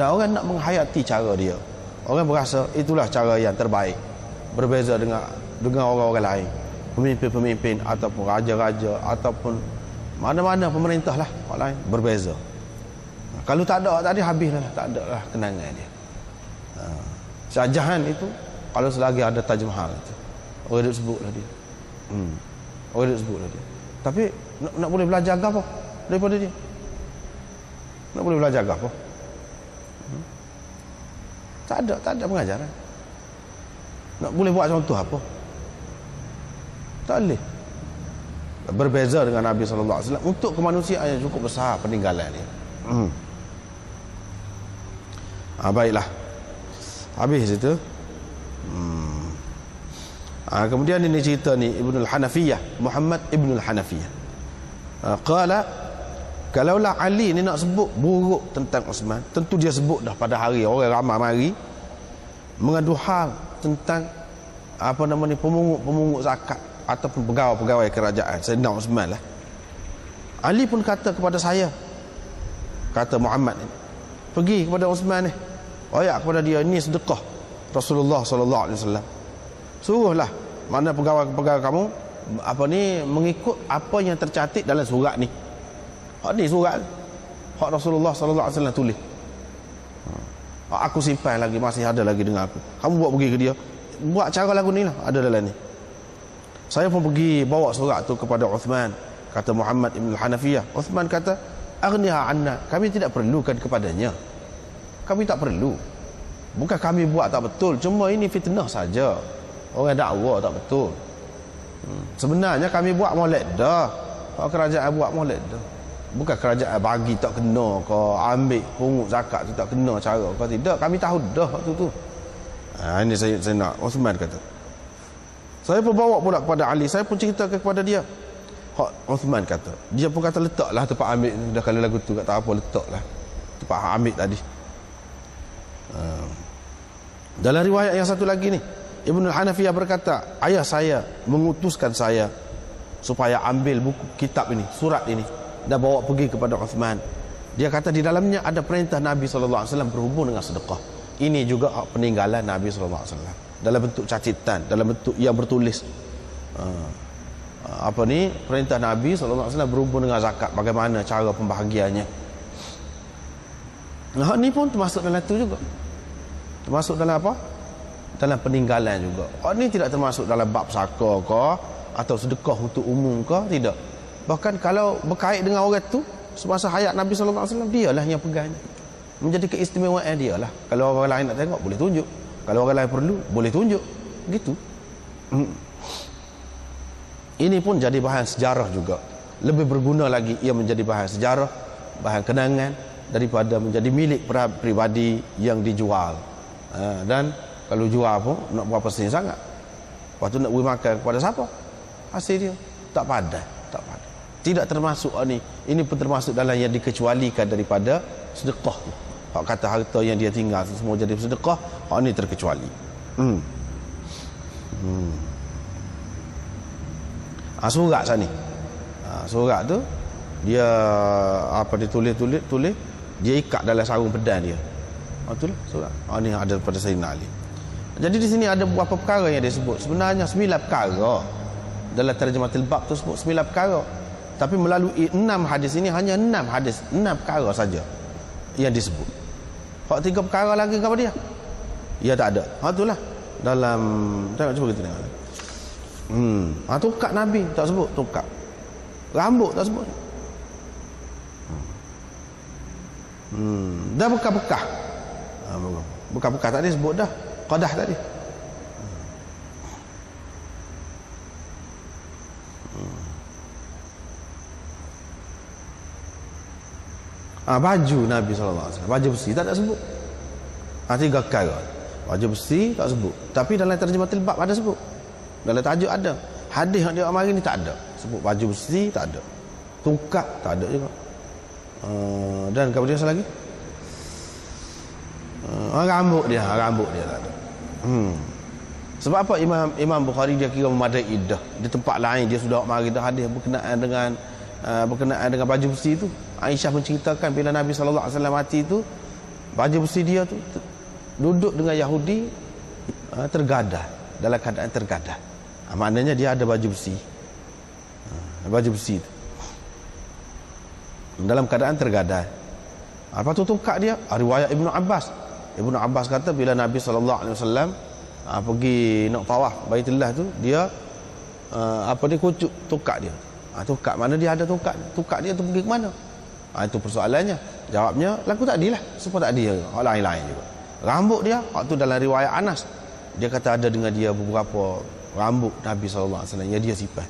dan orang nak menghayati cara dia. Orang berasa itulah cara yang terbaik, berbeza dengan orang-orang lain, pemimpin-pemimpin ataupun raja-raja ataupun mana-mana pemerintah lah orang lain berbeza. Kalau tak ada tadi habislah, tak ada lah kenangan dia. Shah Jahan itu kalau selagi ada Taj Mahal itu, orang duk sebutlah dia. Orang duk sebutlah dia. Tapi Nak boleh belajar apa daripada dia? Nak boleh belajar apa? Tak ada pengajaran. Nak boleh buat contoh apa? Tak boleh. Berbeza dengan Nabi SAW untuk kemanusiaan yang cukup besar peninggalan dia. Baiklah, habis itu. Kemudian ini cerita ni Ibnul Hanafiyah, Muhammad Ibnul Hanafiyah. Qala, kalaulah Ali ni nak sebut buruk tentang Uthman, tentu dia sebut dah pada hari orang ramai mari mengadu hal tentang pemungut zakat ataupun pegawai kerajaan Sayyidina Uthman lah. Ali pun kata kepada saya, kata Muhammad ni, pergi kepada Uthman ni, royak kepada dia, ini sedekah Rasulullah SAW. Suruhlah mana pegawai kamu mengikut apa yang tercatat dalam surat ni. Hak ni surat hak Rasulullah SAW tulis. Aku simpan lagi, masih ada lagi dengan aku. Kamu buat pergi ke dia, buat cara lagu ni lah, ada dalam ni. Saya pun pergi bawa surat tu kepada Uthman, kata Muhammad Ibn Hanafiyah. Uthman kata, aghniha anna, kami tidak perlukan kepadanya. Kami tak perlu. Bukan kami buat tak betul, cuma ini fitnah saja. Orang dakwa tak betul. Sebenarnya kami buat molek dah. Kalau kerajaan buat molek dah. Bukan kerajaan bagi tak kena ke, ambil pungut zakat tu tak kena cara ke, tidak. Kami tahu dah waktu tu. Ini saya nak. Uthman kata. Saya pun bawa pula kepada Ali, saya pun cerita kepada dia. Uthman kata, dia pun kata letaklah tempat ambil ni, dah kalau lagu tu kata apa, letaklah tempat ambil tadi. Dalam riwayat yang satu lagi ni, Ibnu Hanafiyah berkata, ayah saya mengutuskan saya supaya ambil buku kitab ini, surat ini, dan bawa pergi kepada Uthman. Dia kata di dalamnya ada perintah Nabi SAW berhubung dengan sedekah. Ini juga peninggalan Nabi SAW dalam bentuk catatan, dalam bentuk yang bertulis. Perintah Nabi SAW berhubung dengan zakat, bagaimana cara pembahagiannya. Nah, ini pun termasuk dalam itu juga. Termasuk dalam apa? Dalam peninggalan juga. Ini tidak termasuk dalam bab saka ke atau sedekah untuk umum ke, tidak. Bahkan kalau berkait dengan orang tu semasa hayat Nabi SAW, dialah yang pegangnya. Menjadi keistimewaan dialah. Kalau orang lain nak tengok boleh tunjuk. Kalau orang lain perlu boleh tunjuk. Gitu. Ini pun jadi bahan sejarah juga. Lebih berguna lagi ia menjadi bahan sejarah, bahan kenangan daripada menjadi milik peribadi yang dijual. Dan kalau jual pun nak berapa sen sangat. Lepas tu nak beri makan kepada siapa? Hasil dia tak padan, tak padan. Tidak termasuk ni. Ini pun termasuk dalam yang dikecualikan daripada sedekah tu. Hak kata harta yang dia tinggal semua jadi sedekah, hak ni terkecuali. Surat sana. Surat tu dia ditulis, dia ikat dalam sarung pedang dia. Itulah surat. Ni ada pada Sayyidina Ali. Jadi di sini ada beberapa perkara yang dia sebut. Sebenarnya 9 perkara. Dalam terjematul bab tu sebut 9 perkara. Tapi melalui 6 hadis ini hanya 6 hadis, 6 perkara saja yang disebut. Hak 3 perkara lagi kepada dia? Ya tak ada. Itulah dalam, tengok cuba kita tengok. Tukat Nabi tak sebut, tukat. Rambut tak sebut. Dah bekas-bekas. Bekas-bekas tadi sebut dah. Qadah tadi. Baju Nabi SAW, baju besi tak sebut. 3 perkara. Baju besi tak sebut. Tapi dalam terjematul bab ada sebut. Dalam tajuk ada. Hadis yang dia mari ni tak ada. Sebut baju besi tak ada. Tungkat tak ada juga. Dan kemudian apa lagi? Rambut dia tak ada. Sebab apa Imam Bukhari dia kira memadai dah. Di tempat lain dia sudah mari dah hadis berkenaan dengan baju besi itu. Aisyah menceritakan bila Nabi SAW mati itu, baju besi dia tu duduk dengan Yahudi tergadah, dalam keadaan tergadah. Maknanya dia ada baju besi. Baju besi itu dalam keadaan tergadah. Apa tu tungkat dia? Riwayat Ibnu Abbas. Ibnu Abbas kata bila Nabi SAW pergi nak tawaf Baitullah tu, dia kucuk tungkat dia. Tukar mana dia ada tukar? Tukar dia tu pergi ke mana? Itu persoalannya. Jawabnya lagu tadi lah. Supaya tak dia. Hak lain-lain juga. Rambut dia, waktu dalam riwayat Anas, dia kata ada dengan dia beberapa rambut Nabi SAW yang dia simpan.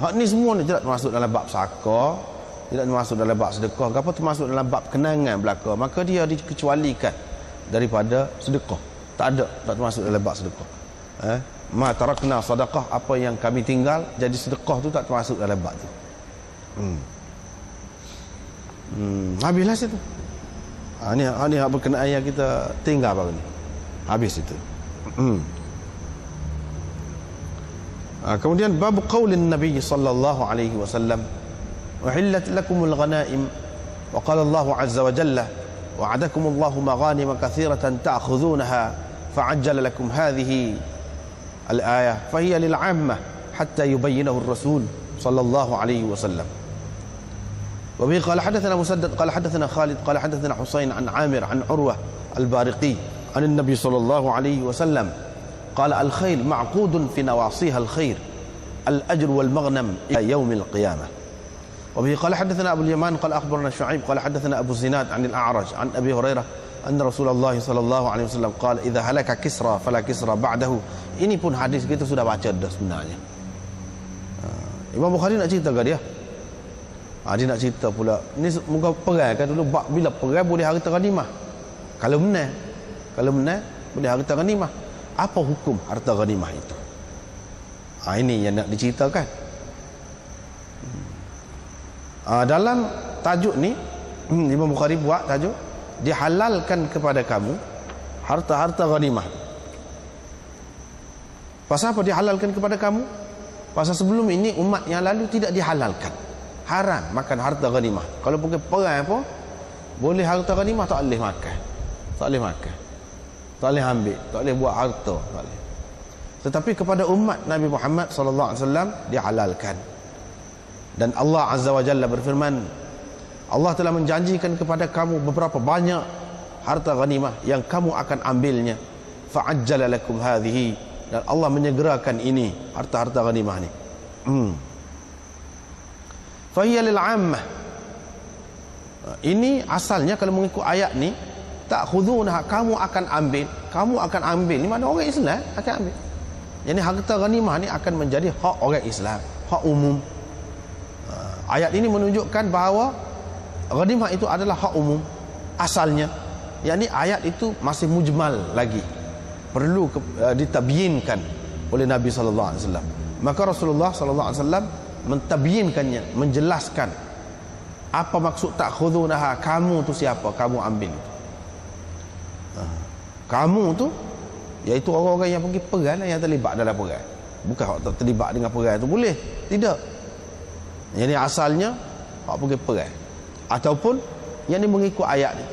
Hak ni semua ni tidak termasuk dalam bab saka, tidak termasuk dalam bab sedekah, apa termasuk dalam bab kenangan belaka, maka dia dikecualikan daripada sedekah. Tak termasuk dalam bab sedekah. Ma tarakna sedekah, apa yang kami tinggal jadi sedekah tu tak termasuk dalam bab tu. Habislah situ. Ini hak berkenaan yang kita tinggal baru ni. Habis itu. Kemudian bab qaulin Nabi sallallahu alaihi wasallam, "Uhillat lakumul ghanaim wa qala Allah azza wa jalla wa'adakumullahu maghanim katsiratan ta'khudhunaha fa'ajjala lakum hadhihi al-ayah fahiya lil 'ammah hatta yubayyinahu ar-rasul sallallahu alaihi wasallam." وبه قال حدثنا مسدد قال حدثنا خالد قال حدثنا حسين عن عامر عن عروة البارقي عن النبي صلى الله عليه وسلم قال الخيل معقود في نواصيها الخير الأجر والمغنم إلى يوم القيامة. وبه قال حدثنا أبو اليمان قال أخبرنا شعيب قال حدثنا أبو الزناد عن الأعرج عن أبي هريرة أن رسول الله صلى الله عليه وسلم قال إذا هلك كسرى فلا كسرى بعده. Ini pun hadis kita sudah baca dah sebenarnya. Imam Bukhari nak cerita ke dia? Dia nak cerita pula. Ni muka perang kan dulu, bila perang boleh harta ghanimah. Kalau menang boleh harta ghanimah. Apa hukum harta ghanimah itu? Ini yang nak diceritakan. Dalam tajuk ni Imam Bukhari buat tajuk dihalalkan kepada kamu harta-harta ghanimah. Pasal apa dihalalkan kepada kamu? Pasal sebelum ini umat yang lalu tidak dihalalkan. Haram makan harta ghanimah. Kalau pergi perang apa, boleh harta ghanimah tak boleh makan. Tak boleh makan. Tak boleh ambil, tak boleh buat harta, tak boleh. Tetapi kepada umat Nabi Muhammad sallallahu alaihi wasallam dihalalkan. Dan Allah Azza wa Jalla berfirman, Allah telah menjanjikan kepada kamu beberapa banyak harta ghanimah yang kamu akan ambilnya. Fa'ajjala lakum hadhihi, dan Allah menyegerakan ini harta-harta ghanimah ni. Fahiya lil 'ammah. Ini asalnya kalau mengikut ayat ni, ta'khudhunha, kamu akan ambil. Ni mana orang Islam akan ambil. Yani harta ghanimah ni akan menjadi hak orang Islam, hak umum. Ayat ini menunjukkan bahawa ghanimah itu adalah hak umum asalnya. Yani ayat itu masih mujmal lagi, perlu ditabyinkan oleh Nabi sallallahu alaihi wasallam. Maka Rasulullah sallallahu alaihi wasallam mentabyinkannya, menjelaskan apa maksud ta'khudhunaha, kamu tu siapa, kamu ambil itu. Kamu tu iaitu orang-orang yang pergi perang, yang terlibat dalam perang. Bukan orang tak terlibat dengan perang tu boleh, tidak. Yang ni asalnya orang pergi perang, ataupun yang ni mengikut ayat ni,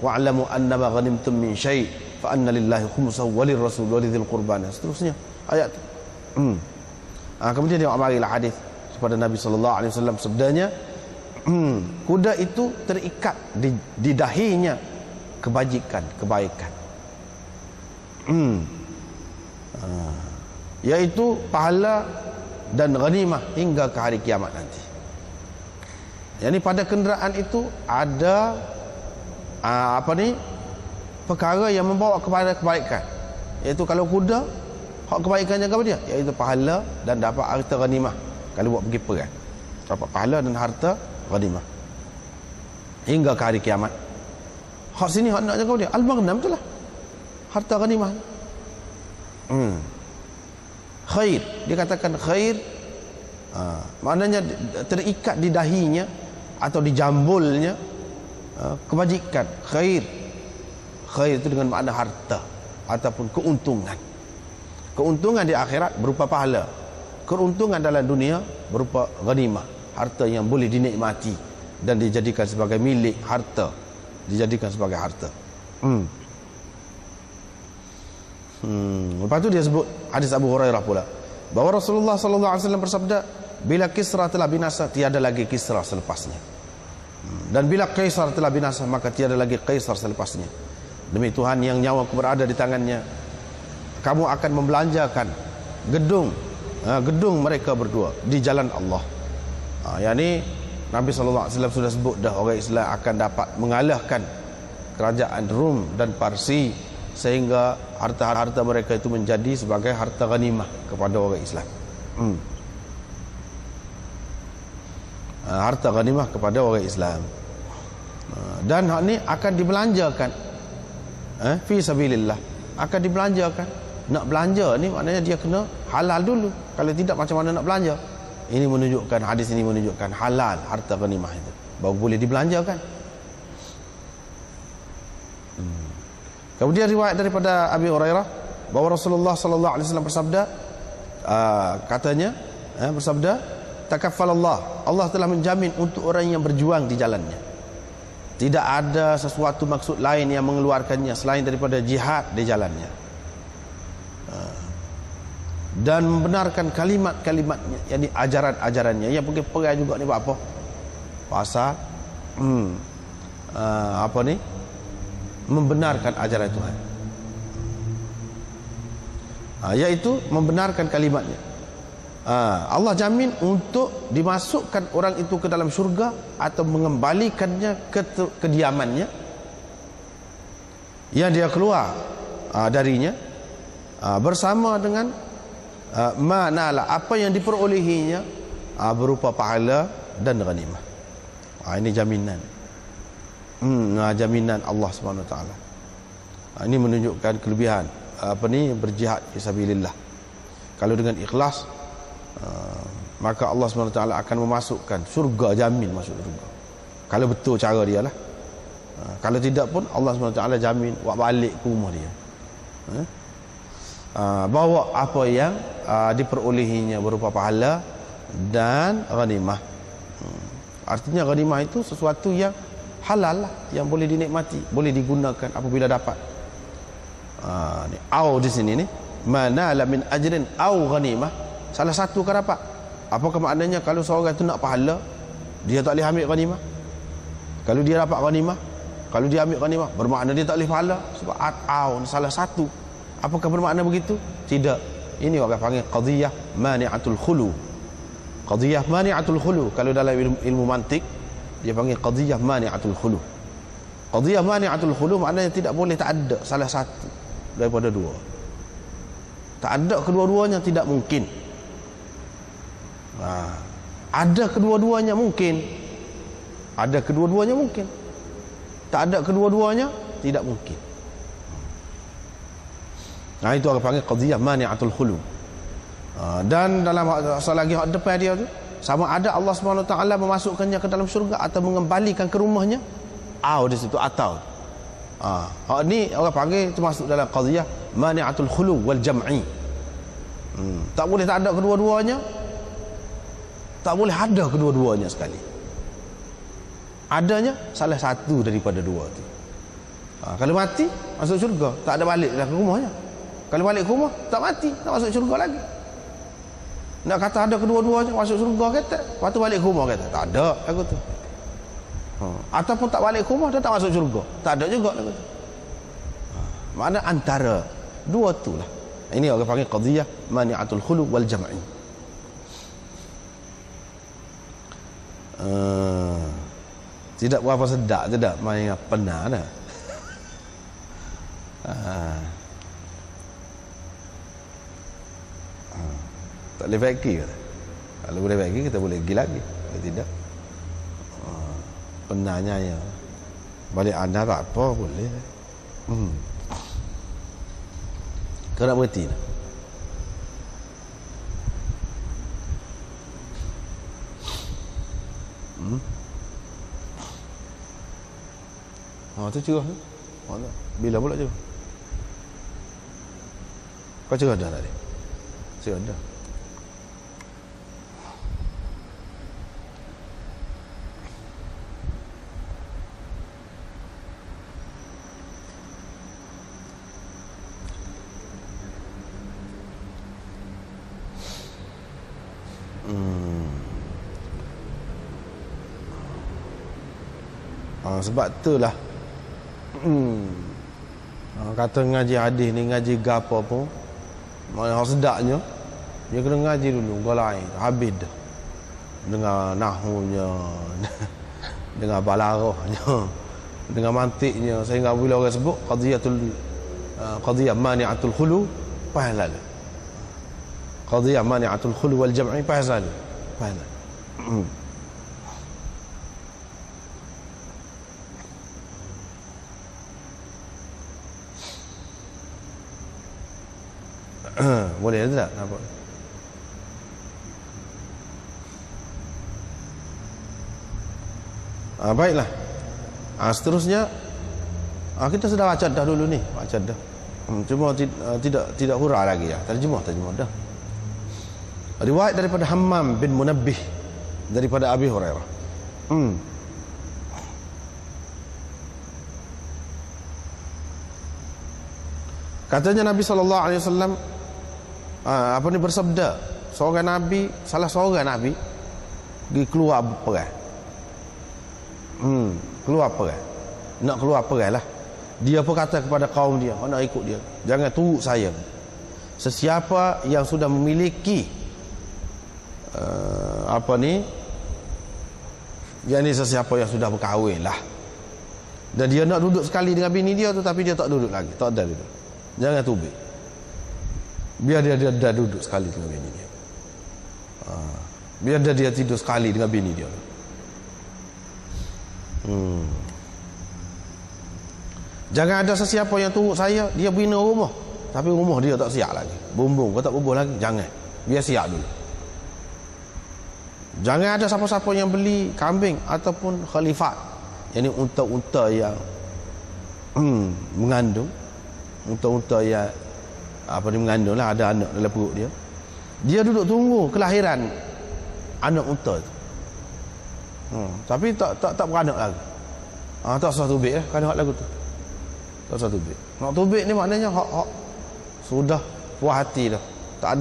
wa'lamu annama ghanimtum min syai' fa anna lillahi khumsahu wa lirrasul wa lidzil qurban, seterusnya ayat tu. Kemudian dia amarilah hadis kepada Nabi sallallahu alaihi wasallam, sabdanya, kuda itu terikat di dahinya kebajikan, kebaikan, yaitu pahala dan ghanimah hingga ke hari kiamat nanti. Yani pada kenderaan itu ada perkara yang membawa kepada kebaikan, iaitu kalau kuda, hak kebaikannya kepada dia iaitu pahala dan dapat harta ghanimah. Kalau buat pergi perang, dapat pahala dan harta ghanimah hingga ke hari kiamat. Hak sini hak nak jaga dia al-maghnam tu lah, harta ghanimah. Khair, dia katakan khair, maknanya terikat di dahinya atau di jambulnya kebajikan. Khair itu dengan makna harta ataupun keuntungan di akhirat berupa pahala, keuntungan dalam dunia berupa ghanimah, harta yang boleh dinikmati dan dijadikan sebagai milik harta, dijadikan sebagai harta. Lepas tu dia sebut hadis Abu Hurairah pula, bahawa Rasulullah sallallahu alaihi wasallam bersabda, bila Kisra telah binasa, tiada lagi Kisra selepasnya, dan bila Kaisar telah binasa, maka tiada lagi Kaisar selepasnya. Demi Tuhan yang nyawaku berada di tangannya, kamu akan membelanjakan gedung mereka berdua di jalan Allah, Yang ni Nabi SAW sudah sebut dah, orang Islam akan dapat mengalahkan kerajaan Rum dan Parsi, sehingga harta-harta mereka itu menjadi sebagai harta ghanimah kepada orang Islam. Harta ghanimah kepada orang Islam. Dan hak ni akan dibelanjakan fi sabilillah, akan dibelanjakan. Nak belanja ni maknanya dia kena halal dulu. Kalau tidak, macam mana nak belanja? Ini menunjukkan, hadis ini menunjukkan halal harta ghanimah itu, baru boleh dibelanjakan. Kemudian riwayat daripada Abi Hurairah bahawa Rasulullah sallallahu alaihi wasallam bersabda, katanya bersabda, takaffalallah, Allah telah menjamin untuk orang yang berjuang di jalannya. Tidak ada sesuatu maksud lain yang mengeluarkannya selain daripada jihad di jalannya, dan membenarkan kalimat-kalimatnya, yakni ajaran-ajarannya. Yang pergi perang juga ni buat apa? Pasal apa ni? Membenarkan ajaran Tuhan, iaitu membenarkan kalimatnya. Allah jamin untuk dimasukkan orang itu ke dalam syurga atau mengembalikannya ke kediamannya yang dia keluar darinya, bersama dengan manala, apa yang diperolehinya berupa pahala dan ghanimah. Ini jaminan, jaminan Allah Subhanahu Wa Taala. Ini menunjukkan kelebihan berjihad fisabilillah. Kalau dengan ikhlas, maka Allah SWT akan memasukkan syurga, jamin masuk syurga. Kalau betul cara dia lah. Kalau tidak pun Allah SWT jamin buat balik ke rumah dia, bawa apa yang diperolehinya berupa pahala dan ghanimah. Artinya ghanimah itu sesuatu yang halal lah, yang boleh dinikmati, boleh digunakan apabila dapat. Au di sini ni, mana la min ajrin au ghanimah, salah satu kan dapat. Apakah maknanya kalau seorang itu nak pahala, dia tak boleh ambil ghanimah? Kalau dia dapat ghanimah, kalau dia ambil ghanimah, bermakna dia tak boleh pahala? Sebab au salah satu. Apakah bermakna begitu? Tidak. Ini orang panggil qadhiyah mani'atul khulu. Qadhiyah mani'atul khulu. Kalau dalam ilmu mantik, dia panggil qadhiyah mani'atul khulu. Qadhiyah mani'atul khulu maknanya tidak boleh tak ada salah satu daripada dua. Tak ada kedua-duanya, tidak mungkin. Ada kedua-duanya mungkin. Ada kedua-duanya mungkin. Tak ada kedua-duanya, tidak mungkin. Itu orang panggil qadhiyah mani'atul khulu. Dan dalam lagi depan dia tu, sama ada Allah SWT memasukkannya ke dalam syurga atau mengembalikan ke rumahnya. Di situ atau. Ni orang panggil termasuk dalam qadhiyah mani'atul khulu wal jam'i. Tak boleh tak ada kedua-duanya, tak boleh ada kedua-duanya sekali. Adanya salah satu daripada dua tu. Kalau mati masuk syurga, tak ada balik dah ke rumahnya. Kalau balik ke rumah tak mati, tak masuk syurga lagi. Nak kata ada kedua-duanya masuk syurga kata, lepas tu balik ke rumah kata tak ada aku tu. Ataupun tak balik ke rumah dia tak masuk syurga, tak ada juga aku tu. Makna antara dua tu lah. Ini orang panggil qadhiyah mani'atul khulu wal jam'i. Tidak berapa sedap, tidak main pernah dah. Tak boleh fakir kata. Kalau boleh fakir kita boleh pergi lagi. Kalau tidak, penanya ya balik anda tak apa boleh. Kau nak berhenti tak? Tu cerah tu. Bila pula cerah? Kau cerah dah tadi? Cerah dah. Sebab itulah kata ngaji hadis ni, ngaji gapo pun mana sedaknya dia kena ngaji dulu, gua lain habis dah. dengan nahunya, dengan balarahnya, dengan mantiknya, sehingga bila orang sebut qadiyah mani'atul khulu pahalal, qadiyah mani'atul khulu wal jam'i pahalal. Boleh tak? Nampak? Baiklah. Seterusnya kita sudah baca dah dulu ni, baca dah. Cuma tidak hurah lagi ya. Terjemah dah. Riwayat daripada Hammam bin Munabbih daripada Abi Hurairah. Katanya Nabi SAW bersabda, salah seorang Nabi pergi keluar perang. Keluar perang. Nak keluar perang lah. Dia pun kata kepada kaum dia, nak ikut dia, jangan turut saya. Sesiapa yang sudah memiliki sesiapa yang sudah berkahwin lah, dan dia nak duduk sekali dengan bini dia tu, tapi dia tak duduk lagi, tak ada duduk, jangan tubik. Biar dia dah duduk sekali dengan bini dia. Biar dia tidur sekali dengan bini dia. Jangan ada sesiapa yang turut saya, dia bina rumah, tapi rumah dia tak siap lagi, bumbung kau tak bubuh lagi. Jangan, biar siap dulu. Jangan ada siapa-siapa yang beli kambing ataupun khalifat, yakni unta-unta yang mengandung, unta-unta yang mengandung lah, ada anak dalam perut dia. Dia duduk tunggu kelahiran anak unta tu. Tapi tak beranak lagi. Tak usah tubik lah, kan hak lagu tu. Tak usah tubik. Nak tubik ni maknanya hak sudah puas hati dah. Tak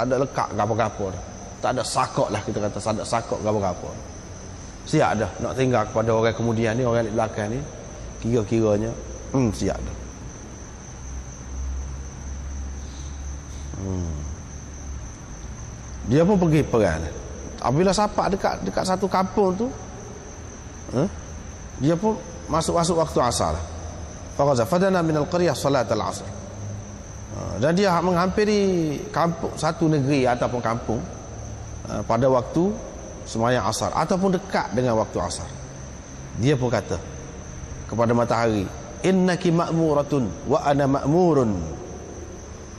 ada lekak gapo-gapo dah. Tak ada sakok lah, kita kata tak ada sakok gapo-gapo. Siap dah nak tinggal kepada orang kemudian ni, orang di belakang ni, kira-kiranya siap dah. Dia pun pergi perang. Apabila sapak dekat satu kampung tu, dia pun masuk waktu asar. Fadana minal qaryah salat al-asr. Dan dia menghampiri kampung, satu negeri ataupun kampung pada waktu sembahyang asar ataupun dekat dengan waktu asar. Dia pun kata kepada matahari, innaki ma'muratun wa ana ma'murun,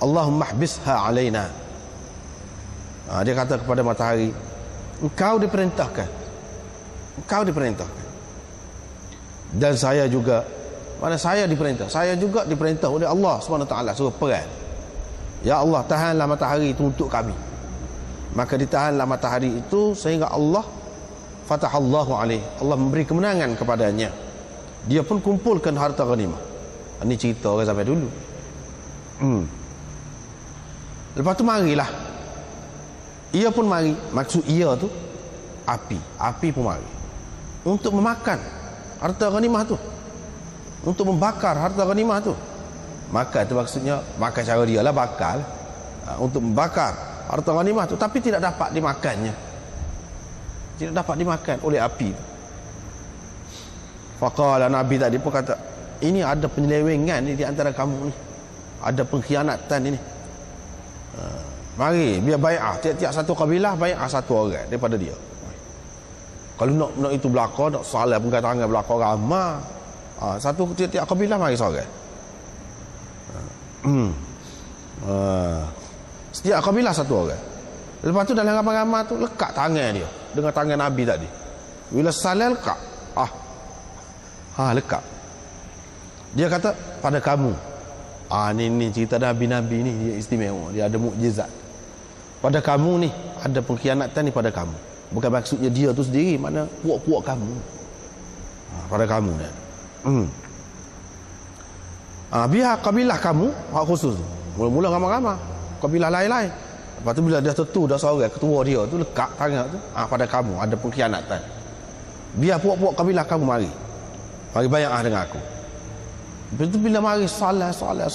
Allahumma hbisha alaina. Dia kata kepada matahari, engkau diperintahkan, dan saya juga, saya juga diperintah oleh Allah SWT suruh perang. Ya Allah, tahanlah matahari itu untuk kami. Maka ditahanlah matahari itu sehingga Allah fatahallahu alaih, Allah memberi kemenangan kepadanya. Dia pun kumpulkan harta ghanimah. Ini cerita orang sampai dulu. Lepas tu marilah, ia pun mari. Maksud ia tu api pun mari untuk memakan harta ghanimah tu, untuk membakar harta ghanimah tu. Makan tu maksudnya makan cara dia lah, bakar untuk membakar harta ghanimah tu, tapi tidak dapat dimakannya, tidak dapat dimakan oleh api tu. Faqala, Nabi tadi pun kata, ini ada penyelewengan ni di antara kamu ni, ada pengkhianatan ini. Mari biar bai'ah, tiap-tiap satu kabilah bai'ah satu orang daripada dia. Kalau nak itu belaka, nak salah perkataan belaka ramai, satu tiap-tiap kabilah mari seorang. Setiap kabilah satu orang. Lepas tu dalam ramai-ramai tu lekat tangan dia dengan tangan Nabi tadi. Bila salah lekat, lekat. Dia kata pada kamu, ni cerita Nabi-Nabi ni, dia istimewa, dia ada mukjizat. Pada kamu ni ada pengkhianatan ni pada kamu. Bukan maksudnya dia tu sendiri, mana puak-puak kamu. Pada kamu ni. Biar kabilah kamu hak khusus. Mula-mula ramai-ramai kabilah lain-lain. Lepas tu bila dia tentu dah seorang ketua dia tu lekat tangan tu, pada kamu ada pengkhianatan. Biar puak-puak kabilah kamu mari bai'ah dengan aku. Lepas tu bila mari salah seorang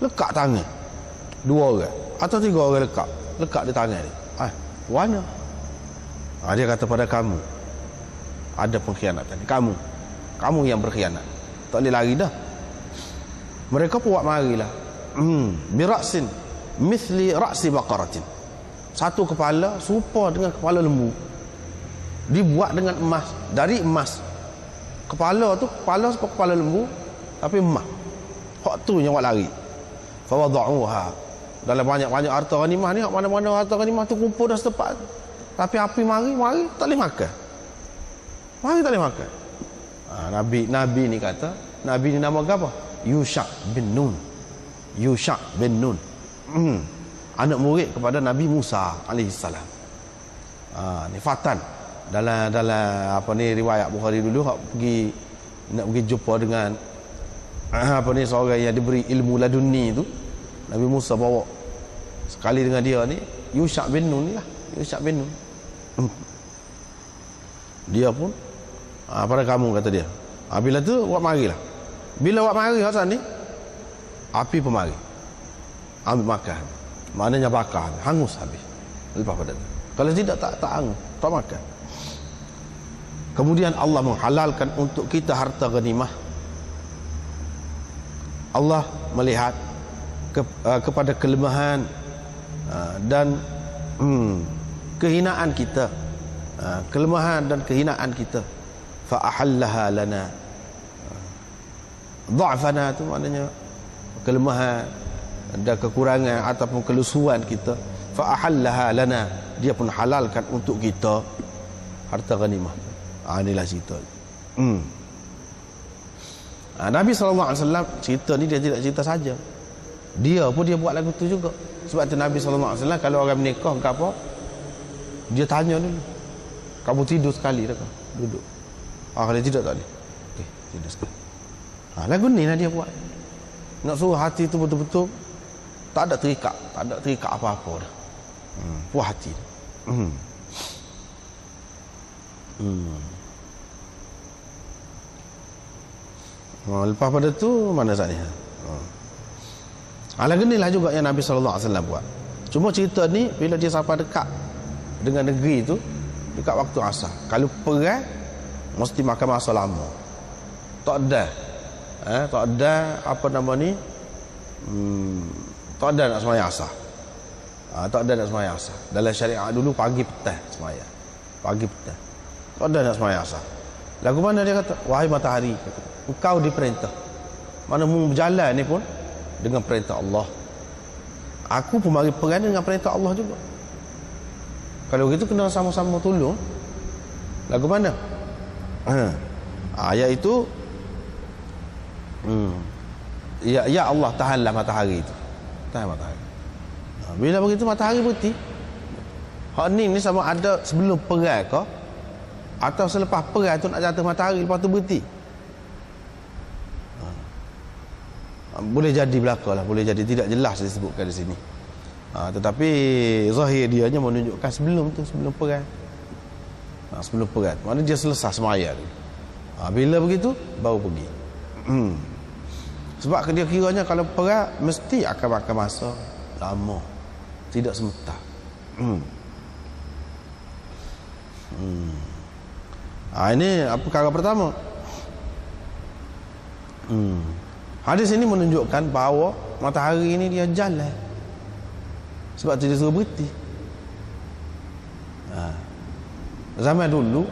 lekat tangan. 2 orang atau 3 orang lekat di tangan dia. Wana. Dia kata pada kamu ada pengkhianatan. Kamu yang berkhianat. Tak boleh lari dah. Mereka buat marilah. Bira'sin mithli ra'si baqaratin. Satu kepala serupa dengan kepala lembu. Dibuat dengan emas, dari emas. Kepala seperti kepala lembu tapi emas. Hak tu yang buat lari. Fa wada'uha. Dalam banyak-banyak harta ghanimah ni, mana-mana harta ghanimah tu kumpul dah setempat. Tapi api mari tak boleh makan. Mari tak boleh makan. Nabi ni kata, Nabi ni nama apa? Yusha bin Nun. Anak murid kepada Nabi Musa alaihi salam. Ni Fatan. Dalam apa ni riwayat Bukhari dulu nak pergi jumpa dengan seorang yang diberi ilmu laduni tu. Nabi Musa bawa sekali dengan dia ni Yusha bin Nun ni lah. Yusha bin Nun. Dia pun pada kamu kata dia. Bila tu buat marilah. Bila buat mari Hasan ni, api pun mari. Ambil makan. Maknanya bakar, hangus habis. Lepas pada tu. Kalau tidak tak hangus, tak makan. Kemudian Allah menghalalkan untuk kita harta ghanimah. Allah melihat kepada kelemahan dan kehinaan kita. Kelemahan dan kehinaan kita. Fa ahallaha lana. Dha'fana tu maknanya kelemahan dan kekurangan ataupun kelusuan kita. Fa ahallaha lana. Dia pun halalkan untuk kita harta ghanimah. Inilah cerita. Nabi SAW cerita ni dia tidak cerita saja. Dia buat lagu tu juga. Sebab tu Nabi SAW kalau orang menikah ke apa, dia tanya dulu, kamu tidur sekali tak? Duduk. Kalau tidak tak boleh. Okey, tidur sekali. Lagu ni lah dia buat. Nak suruh hati tu betul-betul tak ada terikat apa-apa dah. Puas hati. Lepas pada tu mana saat ni? Lagu ni lah juga yang Nabi SAW buat. Cuma cerita ni bila dia sampai dekat dengan negeri tu, dekat waktu asar, kalau perang mesti makan masa lama. Tak ada apa nama ni, tak ada nak sembahyang asar. Tak ada nak sembahyang asar. Dalam syariat dulu pagi petang sembahyang. Pagi petang. Tak ada nak sembahyang asar. Lagu mana dia kata? Wahai matahari, kata, engkau diperintah. Mana mu berjalan ni pun dengan perintah Allah. Aku pun mari perang dengan perintah Allah juga. Kalau begitu kena sama-sama tolong. Lagu mana? Ayat itu ya Allah tahanlah matahari itu. Tahan matahari. Bila begitu matahari berhenti. Hak ni sama ada sebelum perang ke atau selepas perang tu nak jatuh matahari lepas tu berhenti. Boleh jadi belaka lah, boleh jadi tidak jelas disebutkan di sini. Tetapi zahir dia hanya menunjukkan sebelum perang. Sebelum perang. Maknanya dia selesai semaya tu. Bila begitu baru pergi. Sebab dia kiranya kalau perang mesti akan makan masa lama. Tidak sebentar. Ini perkara pertama. Hadis ini menunjukkan bahawa matahari ini dia jalan. Sebab tu dia suruh berhenti. Zaman dulu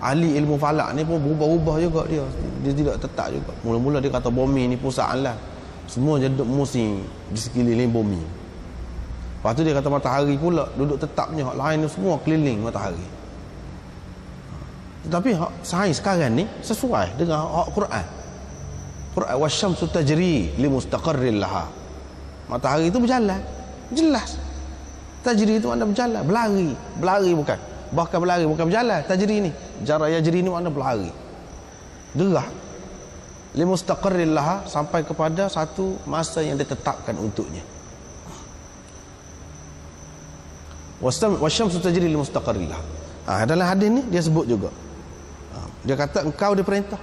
ahli ilmu falak ni pun berubah-ubah juga dia. Dia tidak tetap juga. Mula-mula dia kata bumi ni pusat alam. Semua jadi musim di sekeliling bumi. Lepas tu dia kata matahari pula duduk tetapnya, hak lain semua keliling matahari. Tetapi hak sains sekarang ni sesuai dengan hak Quran. Quran wasyamsu tajri li mustaqarril laha. Matahari itu berjalan. Jelas. Tajri itu makna berjalan, berlari bukan. Bahkan berlari bukan berjalan. Tajri ni, jara yajri ni makna berlari. Gerak. Li mustaqarril laha, sampai kepada satu masa yang ditetapkan untuknya. Wasyamsu tajri li mustaqarril laha. Dalam hadis ni dia sebut juga. Dia kata engkau diperintah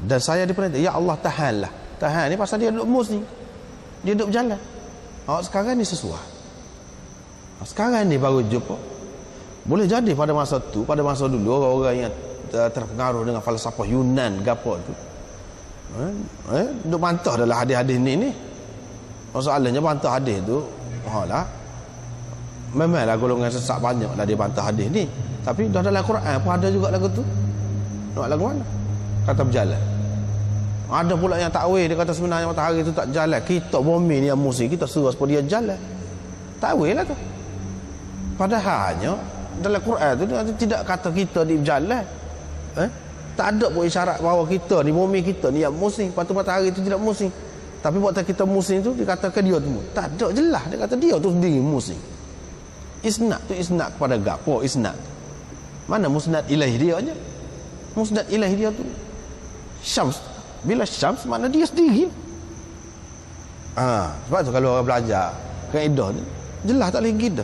dan saya diperintah. Ya Allah tahanlah. Tahan ni pasal dia duduk mus ni. Dia duduk berjalan. Sekarang ni sesuai. Sekarang ni baru jumpa. Boleh jadi pada masa tu, pada masa dulu orang-orang yang terpengaruh dengan falsafah Yunan gapo tu. Duk bantah dalam hadis-hadis ni. Masalahnya bantah hadis tu, lah. Memanglah golongan sesat banyaklah dia bantah hadis ni. Tapi dah dalam Quran pun ada juga lagu tu. Nak lagu mana? Kata berjalan. Ada pula yang takwil, dia kata sebenarnya matahari itu tak jalan. Kita bumi ni yang musim, kita suruh supaya dia jalan. Takwil lah tu. Padahalnya dalam Quran tu dia tidak kata kita di berjalan. Tak ada pun isyarat bahawa kita ni, bumi kita ni yang musim. Lepas tu matahari itu tidak musim. Tapi buat kita musim tu dikatakan dia tu. Tak ada, jelas dia kata dia tu sendiri musim. Isnad tu isnad kepada gapo isnad. Mana musnad ilahi dia aja? Musnad ilahi dia tu Syams. Bila Syams mana dia sendiri. Sebab tu kalau orang belajar kaedah ni jelas tak boleh gitu.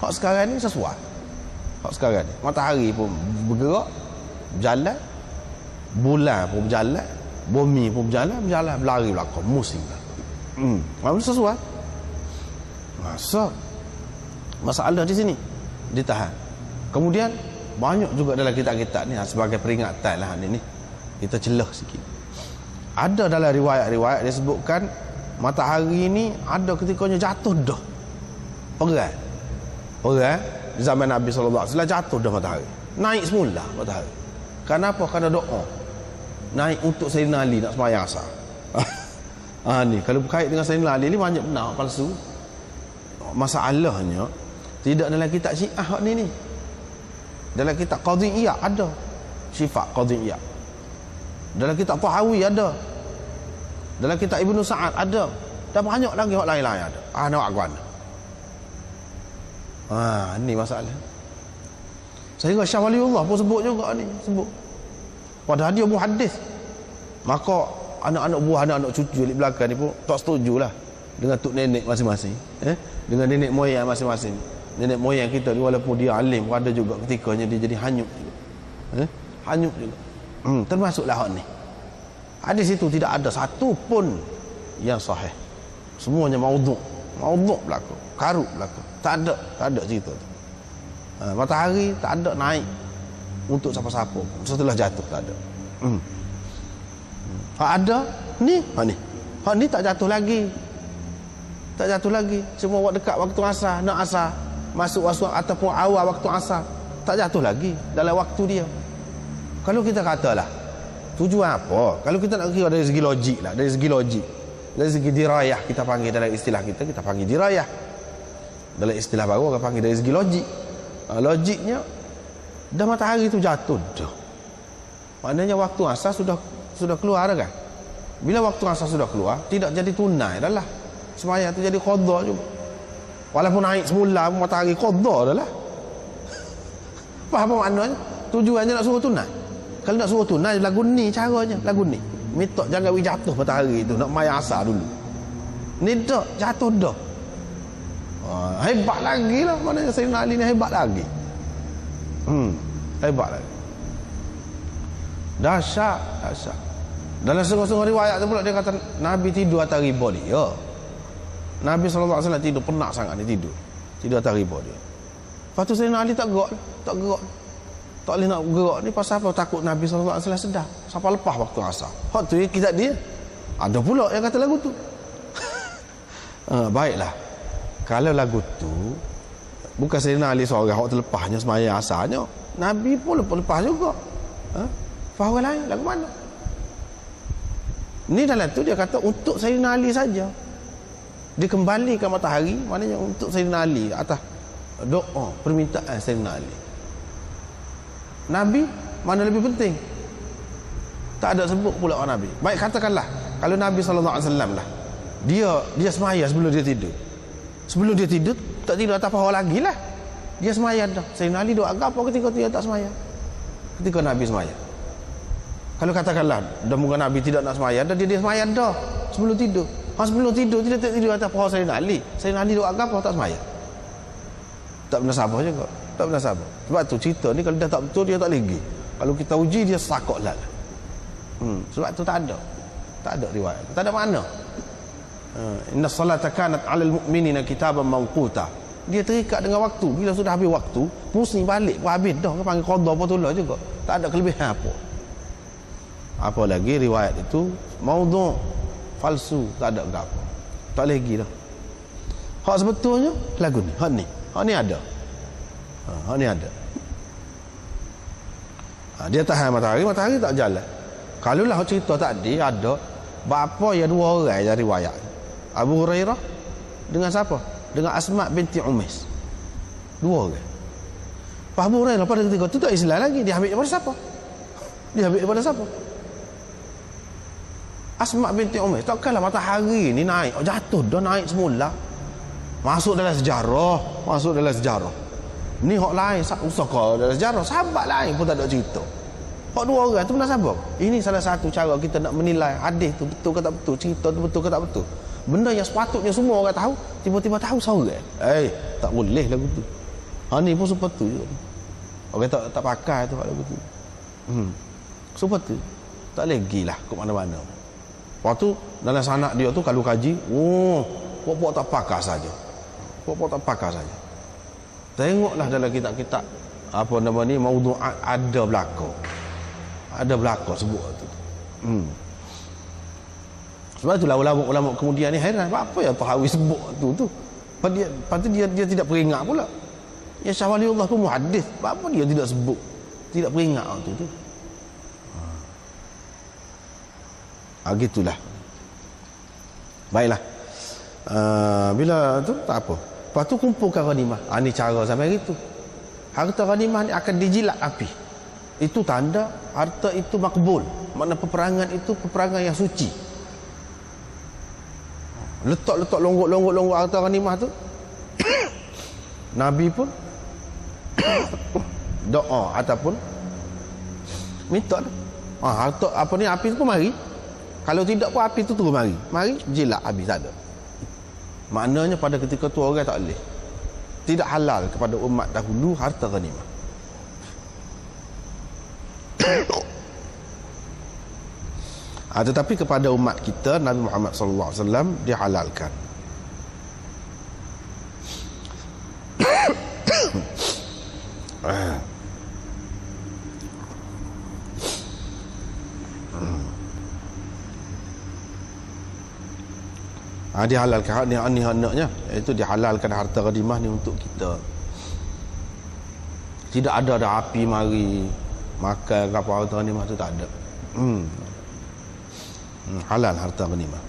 Hak sekarang ni sesuai. Hak sekarang ni matahari pun bergerak, berjalan, bulan pun berjalan, bumi pun berjalan berlari belakang musim. Sesuai. Masalah di sini ditahan. Kemudian banyak juga dalam kitab-kitab ni sebagai peringatan lah ni kita celah sikit. Ada dalam riwayat-riwayat disebutkan matahari ni ada ketikanya jatuh dah. Orang di zaman Nabi SAW jatuh dah matahari. Naik semula matahari. Kenapa? Kerana doa. Naik untuk Sayyidina Ali nak sembahyang asar. Ni kalau berkait dengan Sayyidina Ali ni banyak benar palsu. Masalahnya tidak dalam kitab Syiah ni. Dalam kitab Qadhiyah ada sifat Qadhiyah. Dalam kitab Tahawi ada. Dalam kitab Ibnu Sa'ad ada. Dan banyak lagi hak lain-lain ada. Nak aku mana? Ni masalah. Sehingga Syah Waliullah pun sebut juga ni, sebut. Padahal dia muhaddis. Maka anak-anak buah, anak-anak cucu di belakang ni pun tak setujulah dengan tok nenek masing-masing. Dengan nenek moyang masing-masing. Nenek moyang kita ni walaupun dia alim, ada juga ketikanya dia jadi hanyut juga. Hanyut juga. Termasuklah hak ni. Hadis itu tidak ada satu pun yang sahih. Semuanya maudhu' berlaku, karut berlaku. Tak ada cerita tu. Matahari tak ada naik untuk siapa-siapa setelah jatuh, tak ada. Hak ada ni, hak ni tak jatuh lagi. Tak jatuh lagi. Cuma waktu dekat waktu asar, nak asar, masuk ataupun awal waktu asar, tak jatuh lagi dalam waktu dia. Kalau kita katalah tujuan apa? Kalau kita nak kira dari segi logik lah, dari segi dirayah, kita panggil dalam istilah kita panggil dirayah. Dalam istilah baru orang panggil dari segi logik. Logiknya dah matahari tu jatuh dah. Maknanya waktu asar sudah keluar kan? Bila waktu asar sudah keluar, tidak jadi tunai dah lah. Sembahyang tu jadi qadha juga. Walaupun naik semula matahari qadha dah lah. Faham apa maknanya? Tujuannya nak suruh tunai. Kalau nak suruh tunai lagu ni caranya, lagu ni. Minta jangan jatuh matahari tu, nak mayang asar dulu. Ni dah jatuh dah. Hebat lagi lah. Maknanya Sayyidina Ali ni hebat lagi. Hebat lagi. Dahsyat. Dalam setengah-setengah riwayat tu pula dia kata Nabi tidur atas riba dia. Nabi SAW tidur penat sangat ni tidur atas riba dia. Lepas tu Sayyidina Ali tak gerak. Tak boleh nak gerak ni pasal apa? Takut Nabi SAW sedar. Sampai lepas waktu asar. Hak tu kita dia. Ada pula yang kata lagu tu. Baiklah. Kalau lagu tu bukan Sayyidina Ali seorang hak terlepasnya sembahyang asarnya, Nabi pun lepas juga. Faham lain lagu mana? Ni dalam tu dia kata untuk Sayyidina Ali saja. Dikembalikan matahari, maknanya untuk Sayyidina Ali atas doa permintaan Sayyidina Ali. Nabi mana lebih penting? Tak ada sebut pula orang Nabi. Baik katakanlah kalau Nabi SAW lah, dia semaya sebelum dia tidur. Sebelum dia tidur tak tidur atas paha lagi lah. Dia semaya dah. Sayyidina Ali doa apa ketika dia tak semaya? Ketika Nabi semaya. Kalau katakanlah dah mungkin Nabi tidak nak semaya, dah dia semaya dah sebelum tidur. Sebelum tidur tidak tidur atas paha Sayyidina Ali. Sayyidina Ali doa apa tak semaya? Tak pernah sabar juga. Tak pernah sabar. Sebab tu cerita ni kalau dah tak betul dia tak lagi. Kalau kita uji dia sakok lah. Sebab tu tak ada riwayat. Tak ada makna. Inna salata kanat 'alal mu'minina kitaban mawquta. dia terikat dengan waktu. Bila sudah habis waktu, pusing balik pun habis dah, panggil qada apa tolak juga, tak ada kelebihan apa. Apalagi riwayat itu maudhu', palsu, tak ada apa. Tak lagi dah. Hak sebetulnya lagu ni, hak ni ada. Hak ni ada. Dia tahan matahari tak jalan. Kalau lah cerita tadi ada bapa ya dua orang dari riwayat. Abu Hurairah dengan siapa? Dengan Asma binti Umais. Dua orang. Pak Abu Hurairah pada ketika itu tak Islam lagi, dia ambil daripada siapa? Dia ambil daripada siapa? Asma binti Umais. Takkanlah matahari ni naik, jatuh dah naik semula. Masuk dalam sejarah. Ni hak lain, usaka dalam sejarah, sahabat lain pun tak ada cerita. Hak dua orang tu benar sahabat. Ini salah satu cara kita nak menilai hadis tu betul ke tak betul, cerita tu betul ke tak betul. Benda yang sepatutnya semua orang tahu, tiba-tiba tahu seorang. Tak boleh lagu tu. Ni pun seperti tu juga. Orang tak pakai tu lagu tu. Seperti tu. Tak lagi lah ke mana-mana. Lepas tu dalam sanak dia tu kalau kaji, pokok tak pakai saja. Tengoklah dalam kitab-kitab apa nama ni, maudhu'at, ada belakang sebut tu. Sebab itulah ulama kemudian ni heran, apa yang Tahawi sebut tu. Lepas tu dia tidak peringat pula. Ya Syah Waliullah tu muhaddis, apa dia tidak sebut, tidak peringat tu. Gitulah. Baiklah. Bila tu tak apa. Lepas tu kumpulkan ghanimah. Ni cara sampai gitu. Harta ghanimah ni akan dijilat api. Itu tanda harta itu makbul. Makna peperangan itu peperangan yang suci. Letak longgok harta ghanimah tu. Nabi pun doa ataupun minta harta apa ni, api tu pun mari. Kalau tidak pun api tu terus mari jilat habis, tak ada. Maknanya pada ketika tu orang tak boleh, tidak halal kepada umat dahulu harta ghanimah. Tetapi kepada umat kita, Nabi Muhammad sallallahu alaihi wasallam dihalalkan. Dihalalkan ni anaknya, iaitu dihalalkan harta ghanimah ni untuk kita. Tidak ada api mari makan apa harta ghanimah tu, tak ada. Halal harta ghanimah.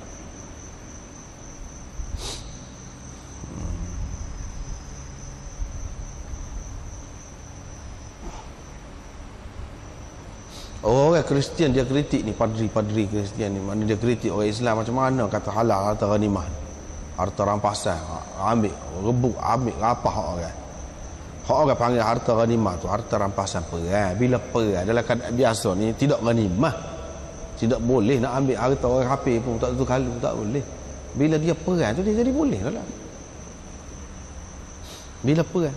Orang Kristian dia kritik ni, padri Kristian ni, mana dia kritik orang Islam macam mana kata halal harta ghanimah, harta rampasan, ambil rebut, ambil rapah orang. Orang panggil harta ghanimah tu harta rampasan perang. Bila perang dalam keadaan biasa ni tidak ghanimah, tidak boleh nak ambil harta orang kafir pun, tak tentu kalau tak boleh. Bila dia perang tu dia jadi boleh lah. Bila perang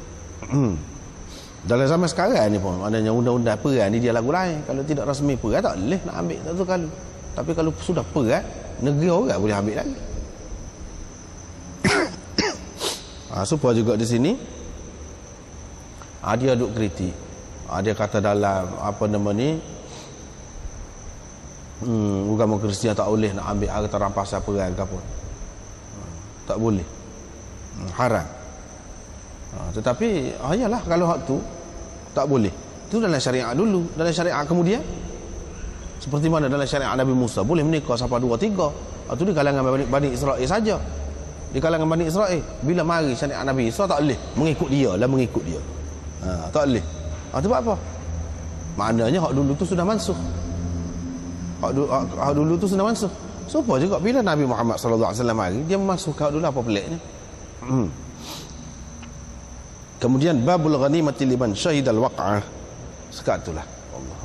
dalam zaman sekarang ni pun, maknanya undang-undang perang ni dia lagu lain. Kalau tidak rasmi perang tak boleh nak ambil, tak tahu kalau. Tapi kalau sudah perang, negeri orang boleh ambil lagi. Supaya juga di sini dia duk kritik. Dia kata dalam apa nama ni, agama Kristian tak boleh nak ambil harta rampasan perang ke apa. Tak boleh. Haram. Tetapi yalah, kalau hak tu tak boleh. Itu dalam syariat dulu. Dalam syariat kemudian, seperti mana dalam syariat Nabi Musa, boleh menikah sampai 2-3. Itu di kalangan Bani Israel saja. Di kalangan Bani Israel. Bila mari syariat Nabi Isa tak boleh mengikut dia. Tak boleh. Itu sebab apa? Maknanya hak dulu tu sudah mansuh. Hak dulu tu sudah mansuh. Supaya juga bila Nabi Muhammad sallallahu alaihi wasallam mari, dia memansuhkan hak dulu. Apa peliknya? Kemudian babul ghanimati liman syahidal waq'ah. Sekat itulah. Allah.